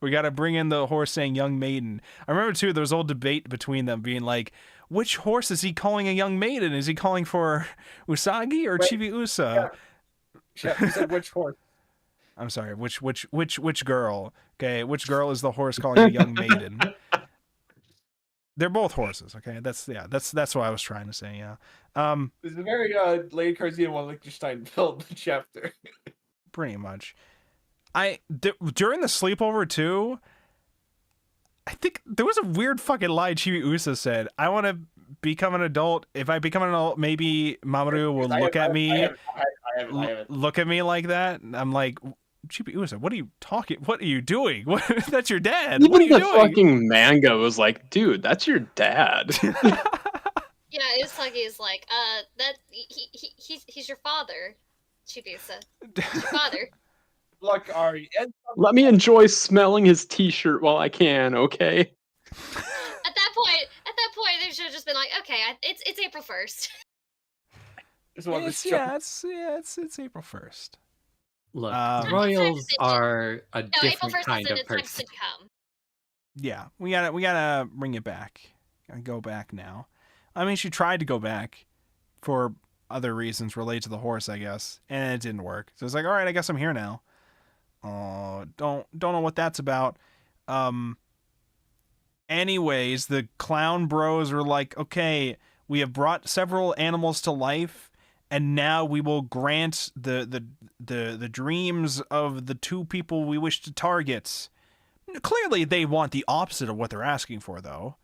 we gotta bring in the horse saying young maiden. I remember too, there was old debate between them being like, which horse is he calling a young maiden? Is he calling for Usagi or Wait, Chibiusa? Yeah, you said which horse? I'm sorry, which girl? Okay, which girl is the horse calling a young maiden? They're both horses, okay? That's what I was trying to say, yeah. This is a very Lady Carzina one Liechtenstein filled chapter. Pretty much. During the sleepover too, I think there was a weird fucking line Chibiusa said. I want to become an adult. If I become an adult, maybe Mamoru will look at me. I haven't. Look at me like that. I'm like, Chibiusa, what are you talking? What are you doing? What? That's your dad. Even What are you the doing? fucking manga was like, dude, that's your dad. Yeah, Usagi is like, that he's your father, Chibiusa. He's your father. Look, Ari, Let me enjoy smelling his t-shirt while I can, okay? At that point, they should have just been like, okay, it's April 1st. it's one of It's April 1st. Look, Um, royals are a No, April different 1st kind isn't of a time person. to come. Yeah, we gotta bring it back. Gotta go back now. I mean, she tried to go back for other reasons related to the horse, I guess, and it didn't work. So it's like, all right, I guess I'm here now. Don't know what that's about. Anyways, the clown bros were like, okay, we have brought several animals to life, and now we will grant the dreams of the two people we wish to target. Clearly, they want the opposite of what they're asking for, though.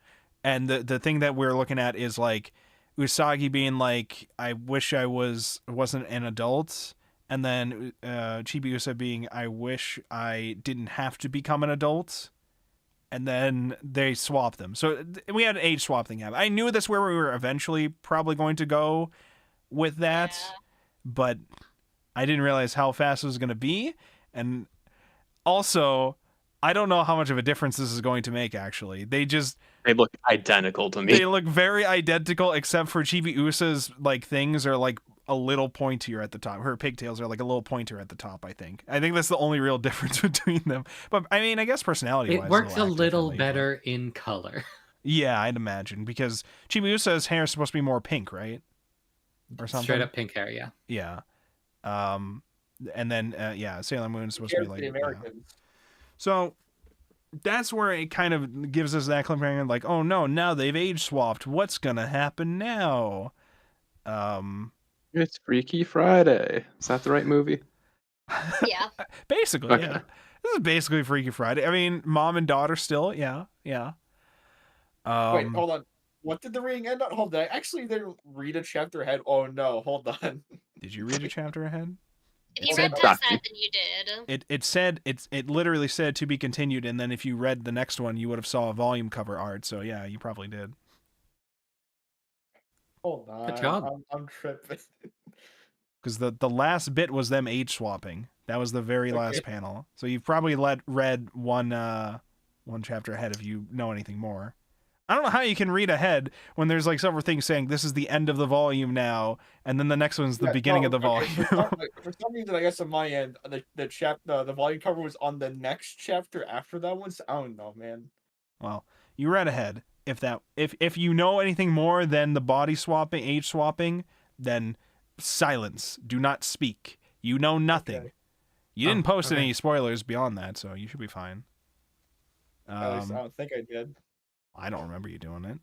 And the thing that we're looking at is like Usagi being like, I wish I wasn't an adult. And then Chibiusa being, I wish I didn't have to become an adult. And then they swap them. So we had an age swap thing happen. I knew that's where we were eventually probably going to go with that. Yeah. But I didn't realize how fast it was going to be. And also, I don't know how much of a difference this is going to make, actually. They look identical to me. They look very identical, except for Chibiusa's like things are like a little pointier at the top. Her pigtails are like a little pointer at the top, I think. I think that's the only real difference between them. But I mean, I guess personality-wise, It works a they'll act little differently, better in color. Yeah, I'd imagine, because Chibiusa's hair is supposed to be more pink, right? Or something. Straight up pink hair, yeah. Yeah. And then Sailor Moon's supposed to be like the Americans. So that's where it kind of gives us that cliffhanger, like, oh no, now they've age swapped. What's gonna happen now? It's Freaky Friday. Is that the right movie? Yeah. Basically, Okay. yeah. This is basically Freaky Friday. I mean, mom and daughter still, yeah. Wait, hold on. What did the reading end on? Hold on. I actually didn't read a chapter ahead. Oh no, hold on. Did you read a chapter ahead? If you said read past that. that, then you did. It literally said to be continued, and then if you read the next one, you would have saw a volume cover art. So yeah, you probably did. Hold on. Good job. I'm tripping. Because the last bit was them age swapping. That was the very last panel. So you've probably read one chapter ahead if you know anything more. I don't know how you can read ahead when there's like several things saying this is the end of the volume now, and then the next one's the beginning of the volume. For some reason, I guess on my end, the volume cover was on the next chapter after that one. So I don't know, man. Well, you read ahead. If you know anything more than the body swapping, age swapping, then silence. Do not speak. You know nothing. Okay. You didn't post okay. any spoilers beyond that, so you should be fine. At least I don't think I did. I don't remember you doing it.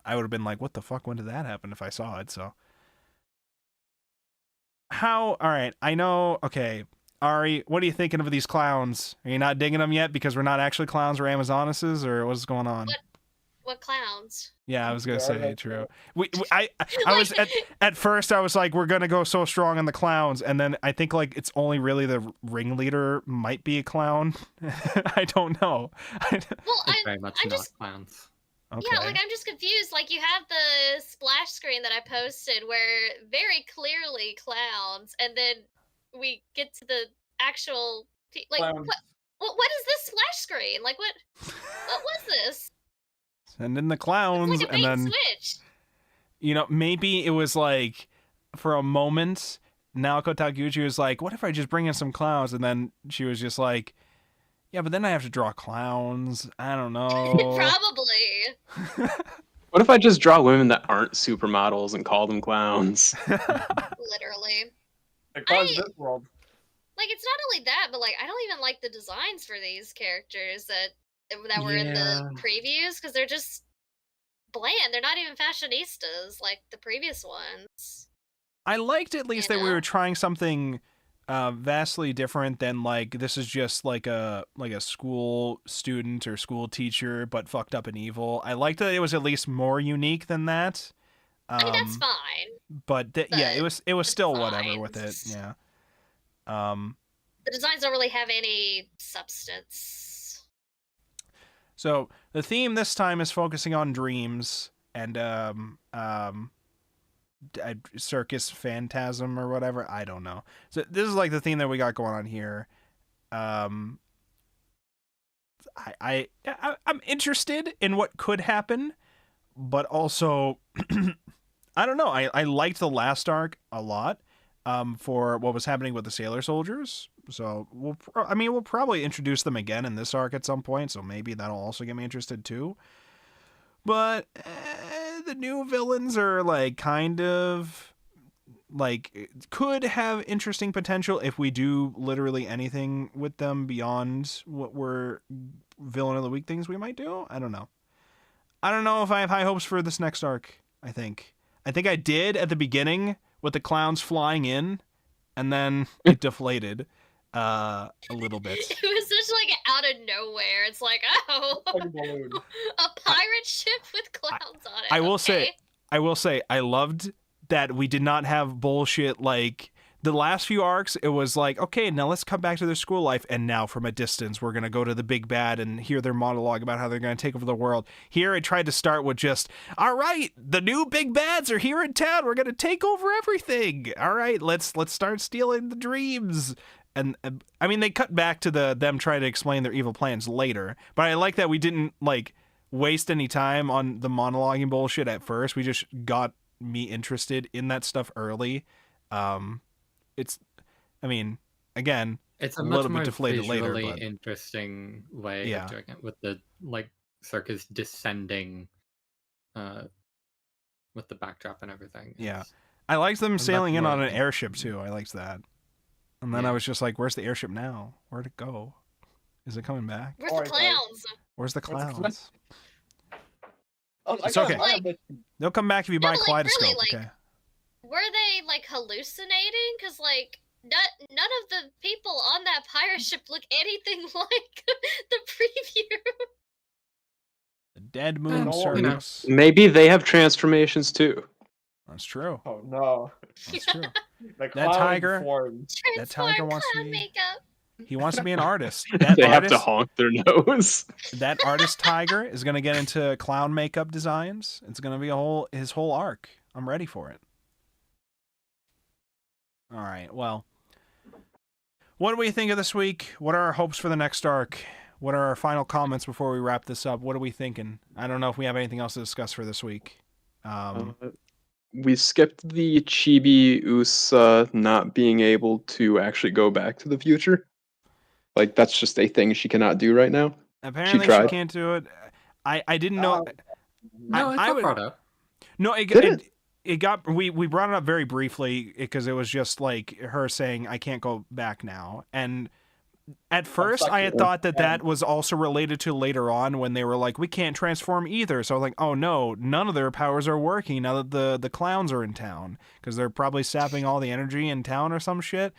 I would have been like, what the fuck? When did that happen if I saw it? So. All right, I know. Okay, Ari, what are you thinking of these clowns? Are you not digging them yet because we're not actually clowns or Amazonesses, or what's going on? What clowns? Yeah, I was gonna Yeah, say that's true. right. I was at first I was like, we're gonna go so strong on the clowns, and then I think like it's only really the ringleader might be a clown. I don't know. Well, It's very much I'm not just clowns. Okay. yeah, like I'm just confused. Like you have the splash screen that I posted where very clearly clowns, and then we get to the actual like Clowns. what is this splash screen? Like what was this? Send in the It's clowns, like a and bait then switch. maybe it was like for a moment, Naoko Takeuchi was like, "What if I just bring in some clowns?" And then she was just like, "Yeah, but then I have to draw clowns. I don't know." Probably. What if I just draw women that aren't supermodels and call them clowns? Literally. It caused I- this world. Like it's not only that, but like I don't even like the designs for these characters that were in the previews because they're just bland. They're not even fashionistas like the previous ones. I liked at least that we were trying something vastly different than like this is just like a school student or school teacher but fucked up and evil. I liked that it was at least more unique than that. I mean that's fine. But yeah, it was still whatever fine. with it. Yeah. The designs don't really have any substance. So the theme this time is focusing on dreams and circus phantasm or whatever. I don't know. So this is like the theme that we got going on here. I'm interested in what could happen, but also I don't know. I liked the last arc a lot for what was happening with the sailor soldiers. So we'll probably introduce them again in this arc at some point. So maybe that'll also get me interested too. But the new villains are like kind of like could have interesting potential if we do literally anything with them beyond what we're villain of the week things we might do. I don't know. I don't know if I have high hopes for this next arc. I think I did at the beginning with the clowns flying in, and then it deflated a little bit. It was such like out of nowhere. It's like, oh, Like a balloon. a pirate ship with clowns on it. I will okay. say, I loved that we did not have bullshit like the last few arcs. It was like, okay, now let's come back to their school life, and now from a distance, we're gonna go to the big bad and hear their monologue about how they're gonna take over the world. Here, it tried to start with just, all right, the new big bads are here in town. We're gonna take over everything. All right, let's start stealing the dreams. And I mean, they cut back to them trying to explain their evil plans later. But I like that we didn't like waste any time on the monologuing bullshit at first. We just got me interested in that stuff early. It's, I mean, again, It's a a little much bit more deflated later, visually but interesting way Yeah. of doing it with the like circus descending, with the backdrop and everything. Yeah. It's- I liked them much sailing in more on an interesting. airship too. I liked that. And then I Yeah. was just like, where's the airship now? Where'd it go? Is it coming back? Where's Oh, the I thought- clowns? Where's the Where's the clowns? I It's got- okay. I have this- They'll come back if you No, buy like, Kaleidoscope. really, like- Okay. Were they like hallucinating? Because like none of the people on that pirate ship look anything like the preview. The Dead Moon No, Circus. Maybe they have transformations too. That's true. Oh no. That's true. The That clown tiger- form. That Transform tiger wants to clown be- makeup. He wants to be an artist. That They have artist, to honk their nose. that artist tiger is going to get into clown makeup designs. It's going to be his whole arc. I'm ready for it. All right. Well, what do we think of this week? What are our hopes for the next arc? What are our final comments before we wrap this up? What are we thinking? I don't know if we have anything else to discuss for this week. We skipped the Chibi Usa not being able to actually go back to the future. Like, that's just a thing she cannot do right now. Apparently, she tried. can't do it. I didn't know. No, it's I not would- brought up. No, Did it got we brought it up very briefly because it was just like her saying I can't go back now. And at first I had thought that was also related to later on when they were like we can't transform either. So I was like, "Oh no, none of their powers are working now that the clowns are in town because they're probably sapping all the energy in town or some shit."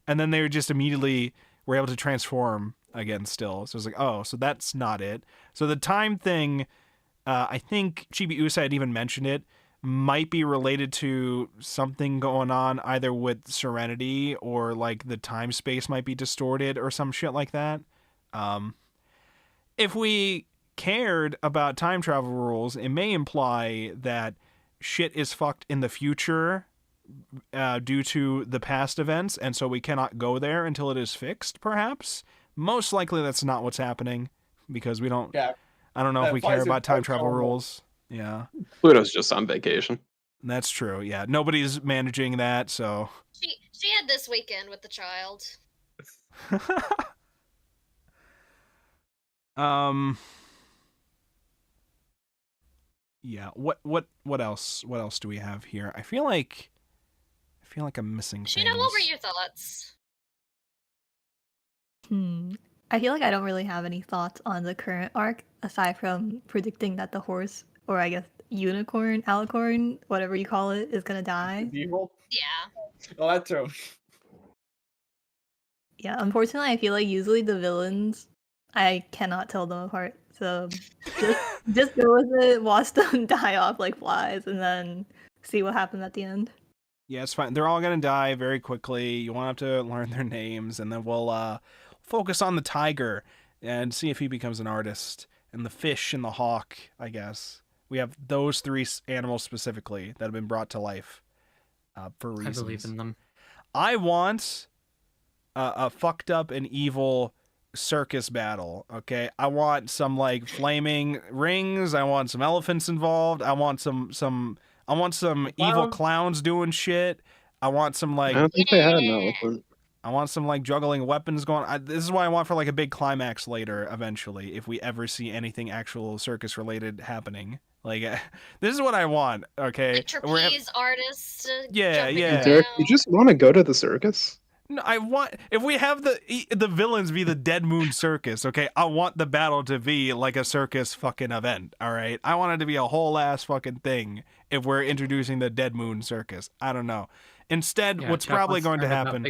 And then they were just immediately were able to transform again still. So it was like, "Oh, so that's not it." So the time thing I think Chibiusa had even mentioned it, might be related to something going on either with Serenity or like the time space might be distorted or some shit like that. If we cared about time travel rules, it may imply that shit is fucked in the future due to the past events, and so we cannot go there until it is fixed, perhaps. Most likely that's not what's happening, because we don't... Yeah. I don't know if That we care applies about in time time travel travel. rules. Yeah. Pluto's just on vacation. That's true, yeah. Nobody's managing that, so... She had this weekend with the child. Yeah, what else do we have here? I feel like I'm missing things. Sheena, what were your thoughts? I feel like I don't really have any thoughts on the current arc aside from predicting that the horse, or I guess unicorn, alicorn, whatever you call it, is gonna die. Evil. Yeah. Oh, that too. Yeah, unfortunately, I feel like usually the villains, I cannot tell them apart. So just go with it, watch them die off like flies, and then see what happens at the end. Yeah, it's fine. They're all gonna die very quickly. You won't have to learn their names, and then we'll focus on the tiger and see if he becomes an artist, and the fish and the hawk. I guess we have those three animals specifically that have been brought to life for reasons. I believe in them. I want a fucked up and evil circus battle. Okay, I want some like flaming rings. I want some elephants involved. I want some evil clowns doing shit. I want some like... I don't think they had an elephant. I want some like juggling weapons going. This is what I want for like a big climax later, eventually, if we ever see anything actual circus related happening. Like, this is what I want. Okay, Like trapeze artists. Yeah, jumping yeah. Derek, around. you just want to go to the circus? No, I want, if we have the villains be the Dead Moon Circus, okay, I want the battle to be like a circus fucking event. All right, I want it to be a whole ass fucking thing. If we're introducing the Dead Moon Circus, I don't know. Instead, what's probably going to happen?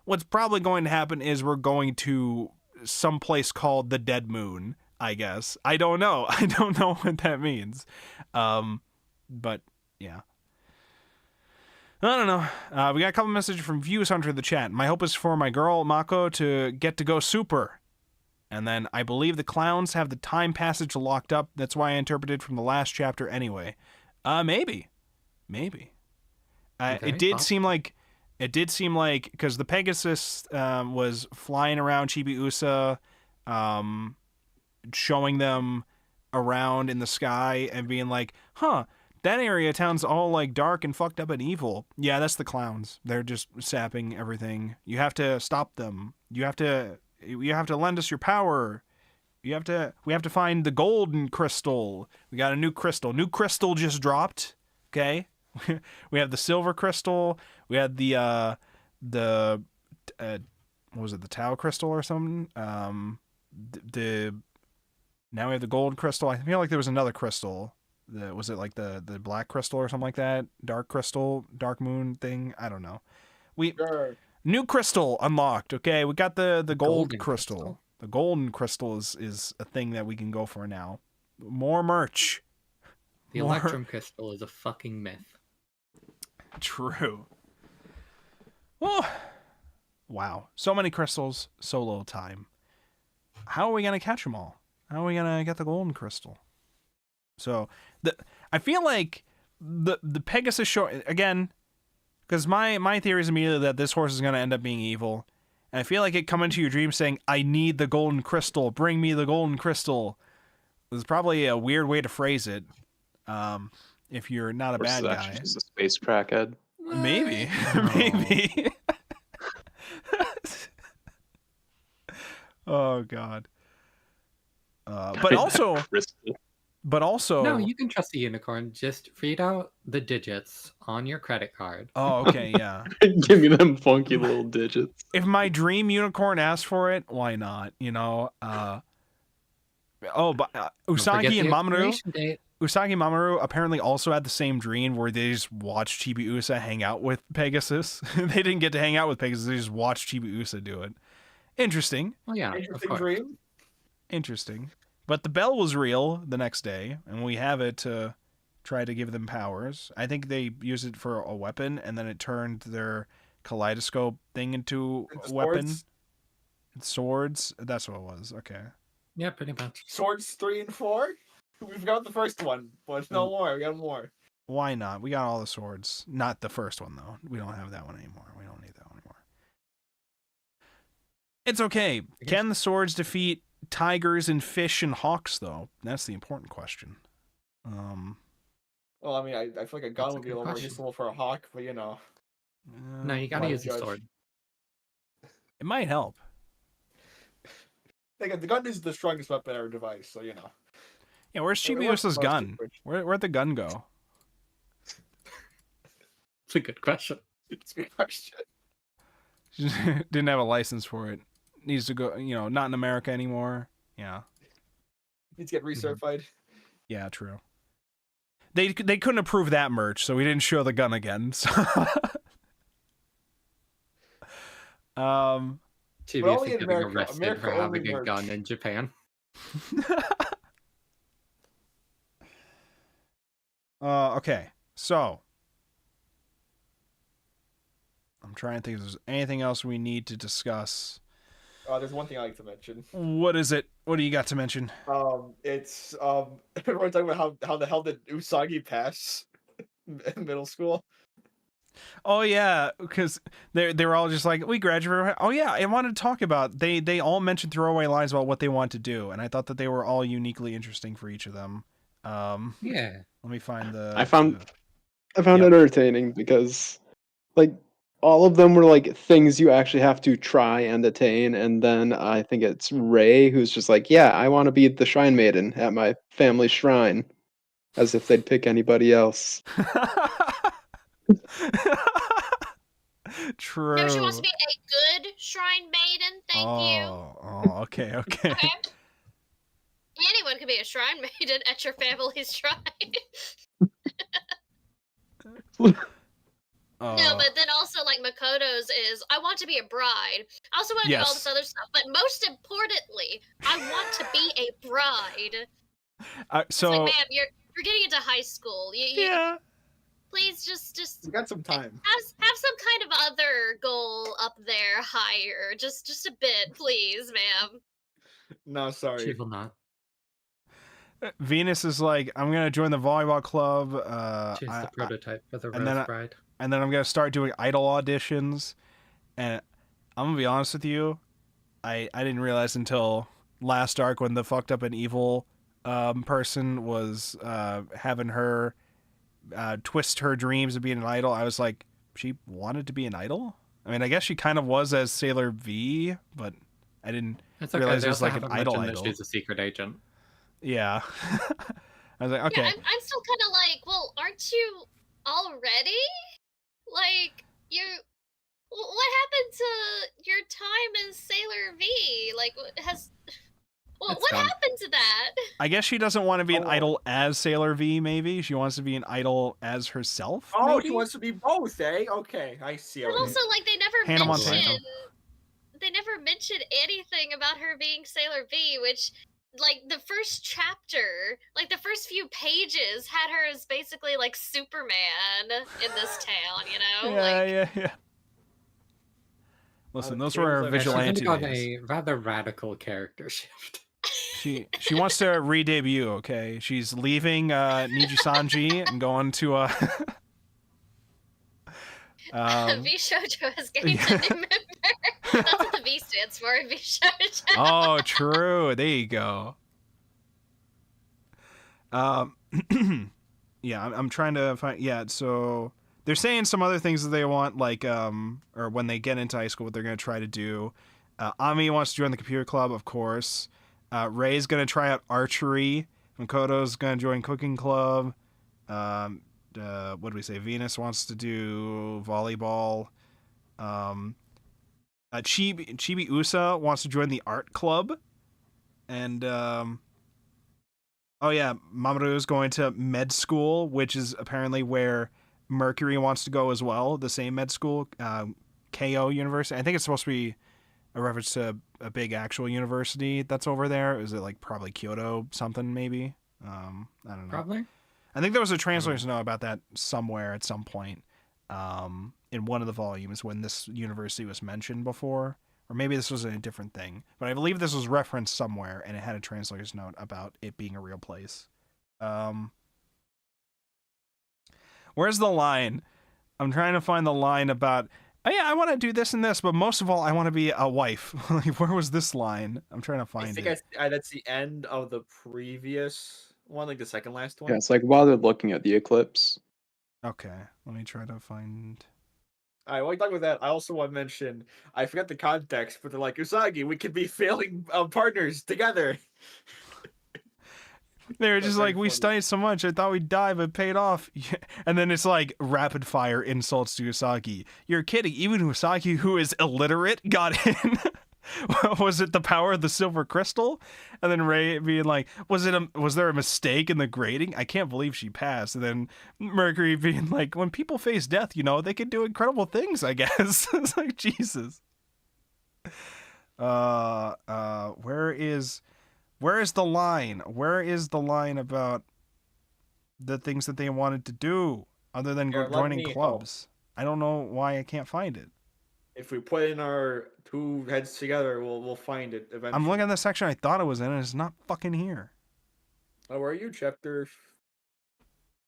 What's probably going to happen is we're going to some place called the Dead Moon, I guess. I don't know. I don't know what that means. But yeah. I don't know. We got a couple messages from Views Hunter in the chat. My hope is for my girl Mako to get to go super. And then I believe the clowns have the time passage locked up. That's why I interpreted from the last chapter anyway. Maybe. Okay, it did seem like because the Pegasus was flying around Chibiusa, showing them around in the sky and being like, huh, that area of town's all like dark and fucked up and evil. Yeah, that's the clowns. They're just sapping everything. You have to stop them. You have to lend us your power. We have to find the golden crystal. We got a new crystal. New crystal just dropped. Okay. We have the silver crystal. We had the what was it, the Tau crystal or something? Now we have the gold crystal. I feel like there was another crystal. Was it like the black crystal or something like that? Dark crystal, dark moon thing? I don't know. New crystal unlocked. Okay, we got the gold crystal. The golden crystal is a thing that we can go for now. More merch. The Electrum crystal is a fucking myth. True. Oh, wow. So many crystals, so little time. How are we going to catch them all? How are we going to get the golden crystal? So, I feel like the Pegasus show, again, because my theory is immediately that this horse is going to end up being evil. And I feel like it come into your dream saying, I need the golden crystal. Bring me the golden crystal. This is probably a weird way to phrase it. If you're not a bad guy. Just a space crackhead. Maybe. No. Maybe. Oh God. But also No, you can trust the unicorn. Just read out the digits on your credit card. Oh, okay, yeah. Give me them funky little digits. If my dream unicorn asks for it, why not? You know. But Usagi and Mamoru. Usagi and Mamoru apparently also had the same dream where they just watched Chibiusa hang out with Pegasus. They didn't get to hang out with Pegasus, they just watched Chibiusa do it. Interesting. Oh yeah, Interesting of course. dream. Interesting. But the bell was real the next day, and we have it to try to give them powers. I think they used it for a weapon, and then it turned their kaleidoscope thing into a weapon. Swords? That's what it was. Okay. Yeah, pretty much. Swords 3 and 4? We've got the first one, but no more. We got more. Why not? We got all the swords. Not the first one, though. We don't have that one anymore. We don't need that one anymore. It's okay. Can the swords defeat tigers and fish and hawks, though? That's the important question. Well, I mean, I feel like a gun would be a little more useful for a hawk, but you know. No, you gotta Why use the judge? sword. It might help. Like, the gun is the strongest weapon or device, so you know. Yeah, where's It works Chibiusa's for most gun? people. Where'd the gun go? It's a good question. It's a good question. Didn't have a license for it. Needs to go, not in America anymore. Yeah. Needs to get recertified. Yeah, true. They couldn't approve that merch, so we didn't show the gun again. So. TBS only is in getting America. arrested America for only having a merch. gun in Japan. Okay, so I'm trying to think if there's anything else we need to discuss. There's one thing I like to mention. What is it? What do you got to mention? It's everyone's talking about how the hell did Usagi pass in middle school? Oh yeah, because they were all just like, we graduated. Oh yeah, I wanted to talk about. They all mentioned throwaway lines about what they want to do, and I thought that they were all uniquely interesting for each of them. Yeah. Let me find the. I found Yep. it entertaining because, like, all of them were like things you actually have to try and attain, and then I think it's Ray who's just like, yeah, I want to be the shrine maiden at my family shrine, as if they'd pick anybody else. True. No, she wants to be a good shrine maiden. Thank you. Oh, okay. Okay. Anyone can be a shrine maiden at your family's shrine. No, but then also like Makoto's is I want to be a bride. I also want to do all this Yes. other stuff, but most importantly, I want to be a bride. It's like, ma'am, you're getting into high school. You yeah. please just We got some time. have some kind of other goal up there higher. Just a bit, please, ma'am. No, sorry. She will not. Venus is like, I'm gonna join the volleyball club. She's the prototype for the and then Rose Bride. and then I'm gonna start doing idol auditions. And I'm gonna be honest with you, I didn't realize until last arc when the fucked up and evil person was having her twist her dreams of being an idol. I was like, she wanted to be an idol? I mean, I guess she kind of was as Sailor V, but I didn't It's okay. realize They it was also like an haven't idol mentioned idol. that she's a secret agent. Yeah. I was like, okay. Yeah, I'm still kind of like, well, aren't you already? Like, what happened to your time as Sailor V? Like, what It's done. happened to that? I guess she doesn't want to be an Oh. idol as Sailor V, maybe. She wants to be an idol as herself. Oh, maybe? she wants to be both, eh? Okay, I see. But how it is. also, like, they Hannah never Montana. mentioned anything about her being Sailor V, which, like, the first chapter, like, the first few pages had her as basically, like, Superman in this town, you know? Yeah. Listen, those James, were like, She's vigilante undergone days. a rather radical character shift. She wants to re-debut, okay? She's leaving Niji Sanji and going to V Shoujo has gained a new member. That's what the V stands for, V Shoujo. Oh, true. There you go. Yeah, I'm trying to find. Yeah, so they're saying some other things that they want, like or when they get into high school, what they're gonna try to do. Ami wants to join the computer club, of course. Ray's gonna try out archery. Makoto's gonna join cooking club. What do we say? Venus wants to do volleyball. Chibi Usa wants to join the art club. And oh yeah, Mamoru is going to med school, which is apparently where Mercury wants to go as well. The same med school, KO University. I think it's supposed to be a reference to a big actual university that's over there. Is it like probably Kyoto something maybe? I don't know. Probably. I think there was a translator's note about that somewhere at some point in one of the volumes when this university was mentioned before. Or maybe this was a different thing. But I believe this was referenced somewhere, and it had a translator's note about it being a real place. Where's the line? I'm trying to find the line about, oh yeah, I want to do this and this, but most of all, I want to be a wife. Where was this line? I'm trying to find it. That's the end of the previous one, like the second last one. Yeah, it's like while they're looking at the eclipse. Okay, let me try to find... All right, while you're talking about that, I also want to mention, I forgot the context, but they're like, Usagi, we could be failing partners together. They were That's just very like, we funny. studied so much, I thought we'd die, but it paid off. And then it's like rapid fire insults to Usagi. You're kidding. Even Usagi, who is illiterate, got in. Was it the power of the silver crystal? And then Ray being like, was there a mistake in the grading? I can't believe she passed. And then Mercury being like, when people face death, you know, they can do incredible things, I guess. It's like, Jesus. Where is the line? Where is the line about the things that they wanted to do other than Here, let joining me- clubs? I don't know why I can't find it. If we put in our two heads together, we'll find it eventually. I'm looking at the section I thought it was in, and it's not fucking here. Oh, where are you? Chapter.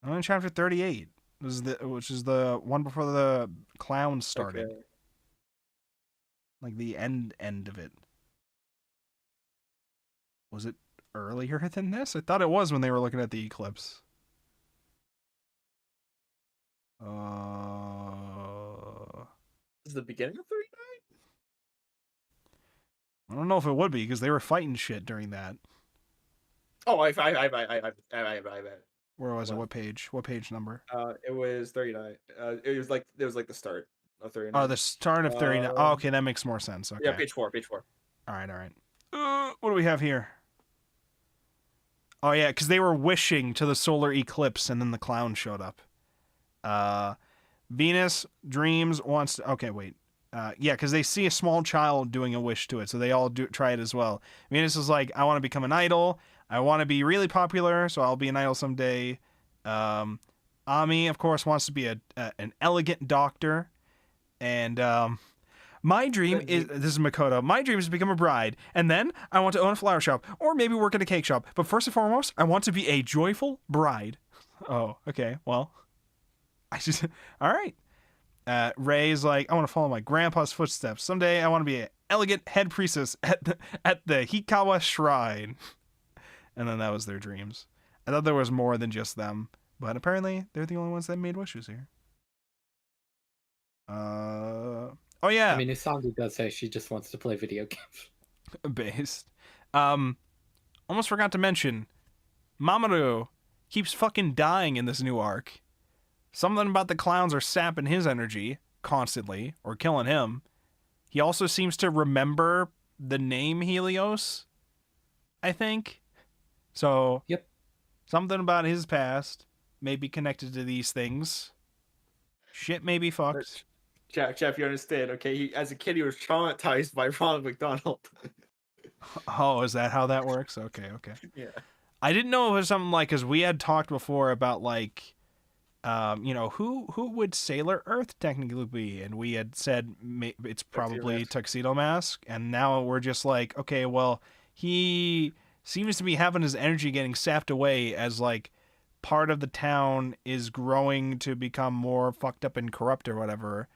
I'm in chapter 38, which is the one before the clowns started. Okay. Like the end of it. Was it earlier than this? I thought it was when they were looking at the eclipse. This is the beginning of 39? I don't know if it would be because they were fighting shit during that. Oh, I bet. Where was it? What? What page? What page number? It was 39. It was like the start of 39. Oh, the start of 39. Oh, okay, that makes more sense. Okay. Yeah, page 4. All right. What do we have here? Oh yeah, because they were wishing to the solar eclipse, and then the clown showed up. Venus dreams wants to... Okay, wait. Yeah, because they see a small child doing a wish to it, so they all try it as well. Venus is like, I want to become an idol. I want to be really popular, so I'll be an idol someday. Ami, of course, wants to be an elegant doctor. And my dream is... This is Makoto. My dream is to become a bride. And then I want to own a flower shop, or maybe work in a cake shop. But first and foremost, I want to be a joyful bride. Oh, okay, well... All right. Ray's like, I want to follow my grandpa's footsteps. Someday I want to be an elegant head priestess at the Hikawa Shrine. And then that was their dreams. I thought there was more than just them, but apparently they're the only ones that made wishes here. Oh yeah. I mean, Usagi does say she just wants to play video games. Based. Almost forgot to mention, Mamoru keeps fucking dying in this new arc. Something about the clowns are sapping his energy constantly, or killing him. He also seems to remember the name Helios, I think. So, Yep. Something about his past may be connected to these things. Shit may be fucked. Jeff, you understand, okay? As a kid, he was traumatized by Ronald McDonald. Oh, is that how that works? Okay. Yeah. I didn't know it was something like, because we had talked before about like, who would Sailor Earth technically be? And we had said it's probably Tuxedo Mask. And now we're just like, okay, well, he seems to be having his energy getting sapped away as like part of the town is growing to become more fucked up and corrupt or whatever.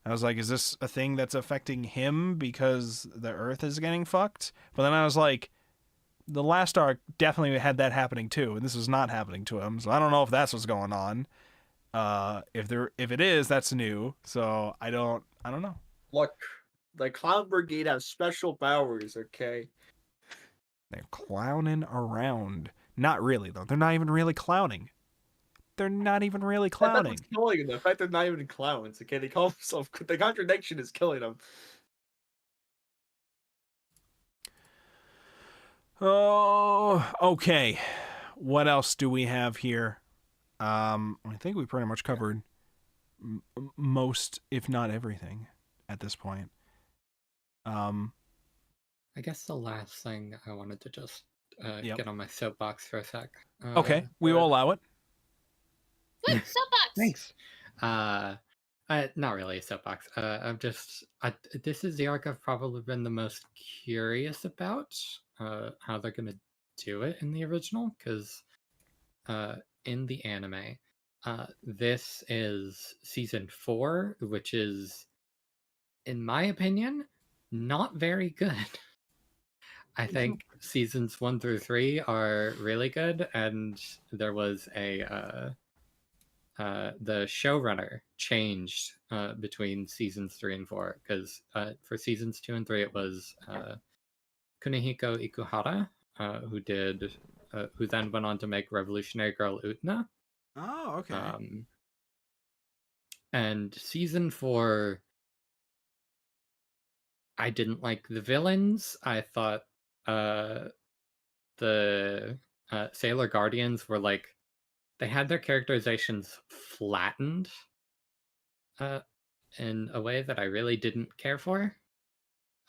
I was like, is this a thing that's affecting him because the Earth is getting fucked? But then I was like, the last arc definitely had that happening too, and this is not happening to him. So I don't know if that's what's going on. If it is, that's new. So I don't know. Look, the Clown Brigade has special powers, okay? They're clowning around. Not really though. They're not even really clowning. They're not even really clowning. That's what's killing them. The fact they're not even clowns, okay? They call themselves... The contradiction is killing them. Oh, okay. What else do we have here? I think we pretty much covered most, if not everything, at this point. I guess the last thing I wanted to just Yep. get on my soapbox for a sec. Okay, we will allow it. Woo, soapbox. Thanks. Not really a soapbox. This is the arc I've probably been the most curious about. How they're gonna do it in the original, because in the anime, this is season 4, which is, in my opinion, not very good. I think seasons 1 through 3 are really good, and there was the showrunner changed between seasons 3 and 4, because for seasons 2 and 3 it was Kunihiko Ikuhara, who then went on to make Revolutionary Girl Utena. Oh, okay. And season 4, I didn't like the villains. I thought the Sailor Guardians were like, they had their characterizations flattened in a way that I really didn't care for.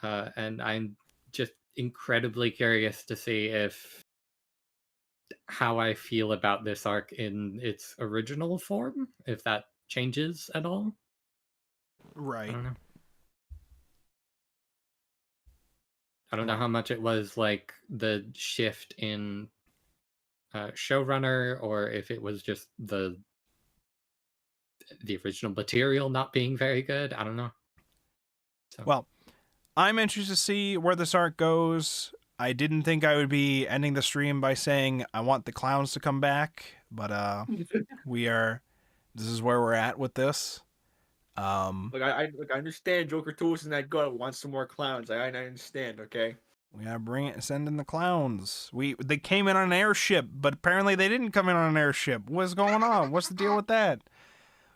And I'm just incredibly curious to see how I feel about this arc in its original form, if that changes at all. Right. I don't know. I don't know how much it was like the shift in showrunner, or if it was just the original material not being very good. I don't know. So. Well, I'm interested to see where this arc goes. I didn't think I would be ending the stream by saying I want the clowns to come back, but this is where we're at with this. Look, I understand Joker 2 isn't that good. Wants some more clowns. I understand, okay? We gotta send in the clowns. They came in on an airship, but apparently they didn't come in on an airship. What's going on? What's the deal with that?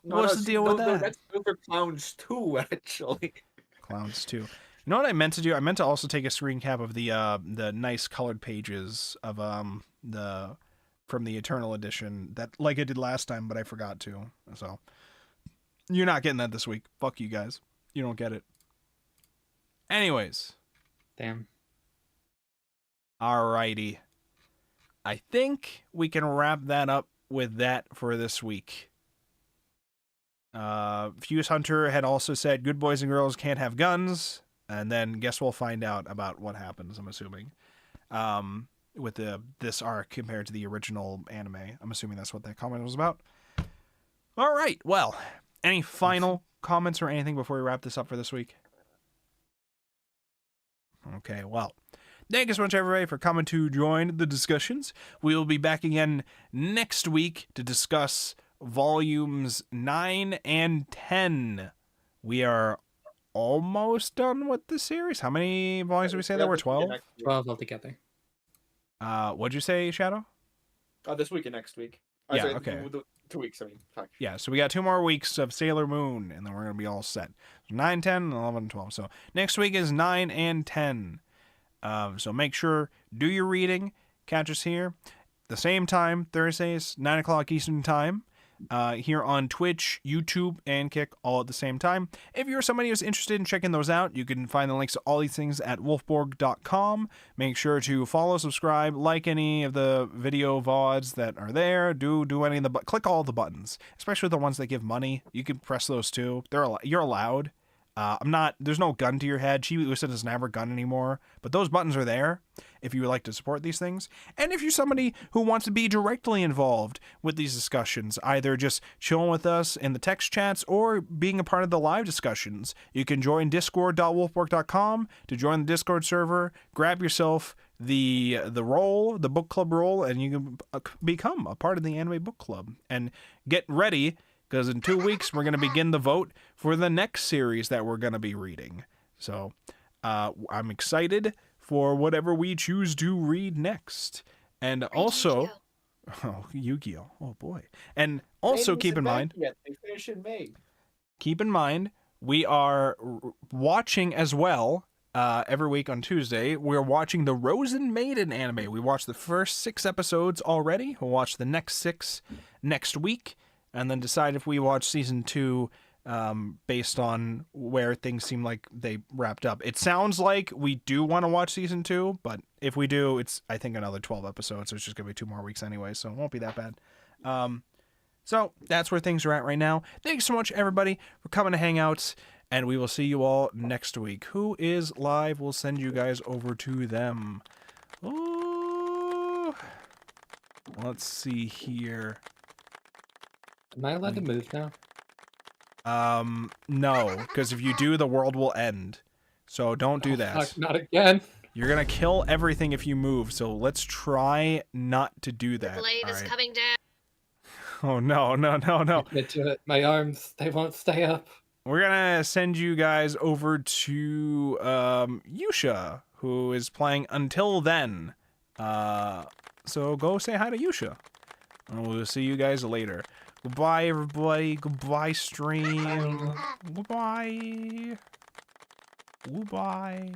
What's the deal with that? That's Joker Clowns 2, actually. Clowns 2. You know what I meant to do? I meant to also take a screen cap of the nice colored pages of from the Eternal Edition, that like I did last time, but I forgot to. So you're not getting that this week. Fuck you guys. You don't get it. Anyways. Damn. Alrighty. I think we can wrap that up with that for this week. Fuse Hunter had also said good boys and girls can't have guns, and then guess we'll find out about what happens, I'm assuming. With this arc compared to the original anime. I'm assuming that's what that comment was about. Alright, well, any final comments or anything before we wrap this up for this week? Okay, well, thank you so much, everybody, for coming to join the discussions. We will be back again next week to discuss volumes 9 and 10. We are almost done with the series. How many volumes did we say there were? 12? 12 altogether. What'd you say, Shadow? This week and next week. Yeah, okay. 2 weeks, I mean. Fuck. Yeah, so we got 2 more weeks of Sailor Moon, and then we're going to be all set. 9, 10, 11, 12. So next week is 9 and 10. So make sure, do your reading. Catch us here. The same time, Thursdays, 9 o'clock Eastern Time. Here on Twitch, YouTube, and Kick all at the same time. If you're somebody who's interested in checking those out, you can find the links to all these things at wolfborg.com. Make sure to follow, subscribe, like any of the video VODs that are there. Do any of the click all the buttons, especially the ones that give money. You can press those too. You're allowed. There's no gun to your head. Chibi Usa doesn't have her gun anymore, but those buttons are there if you would like to support these things. And if you're somebody who wants to be directly involved with these discussions, either just chilling with us in the text chats or being a part of the live discussions, you can join discord.wolfborg.com to join the Discord server, grab yourself the book club role, and you can become a part of the anime book club. And get ready, because in 2 weeks, we're going to begin the vote for the next series that we're going to be reading. So I'm excited for whatever we choose to read next. And also... Oh, Yu-Gi-Oh! Oh, boy. And also keep in mind... Yet. They finish in May. Keep in mind, we are watching as well, every week on Tuesday, we're watching the Rosen Maiden anime. We watched the first 6 episodes already. We'll watch the next 6 next week, and then decide if we watch season 2 based on where things seem like they wrapped up. It sounds like we do want to watch season 2, but if we do, it's I think another 12 episodes, so it's just gonna be 2 more weeks anyway, so it won't be that bad. So that's where things are at right now. Thanks so much, everybody, for coming to hang out, and we will see you all next week. Who is live? We'll send you guys over to them. Ooh. Let's see here. Am I allowed to move now? No, because if you do, the world will end. So don't do that. Fuck, not again. You're gonna kill everything if you move, so let's try not to do The that. blade is alright? coming down. Oh no, no, no, no. I can't do it. My arms, they won't stay up. We're gonna send you guys over to Yusha, who is playing Until Then. So go say hi to Yusha. And we'll see you guys later. Goodbye, everybody. Goodbye, stream. Goodbye. Goodbye.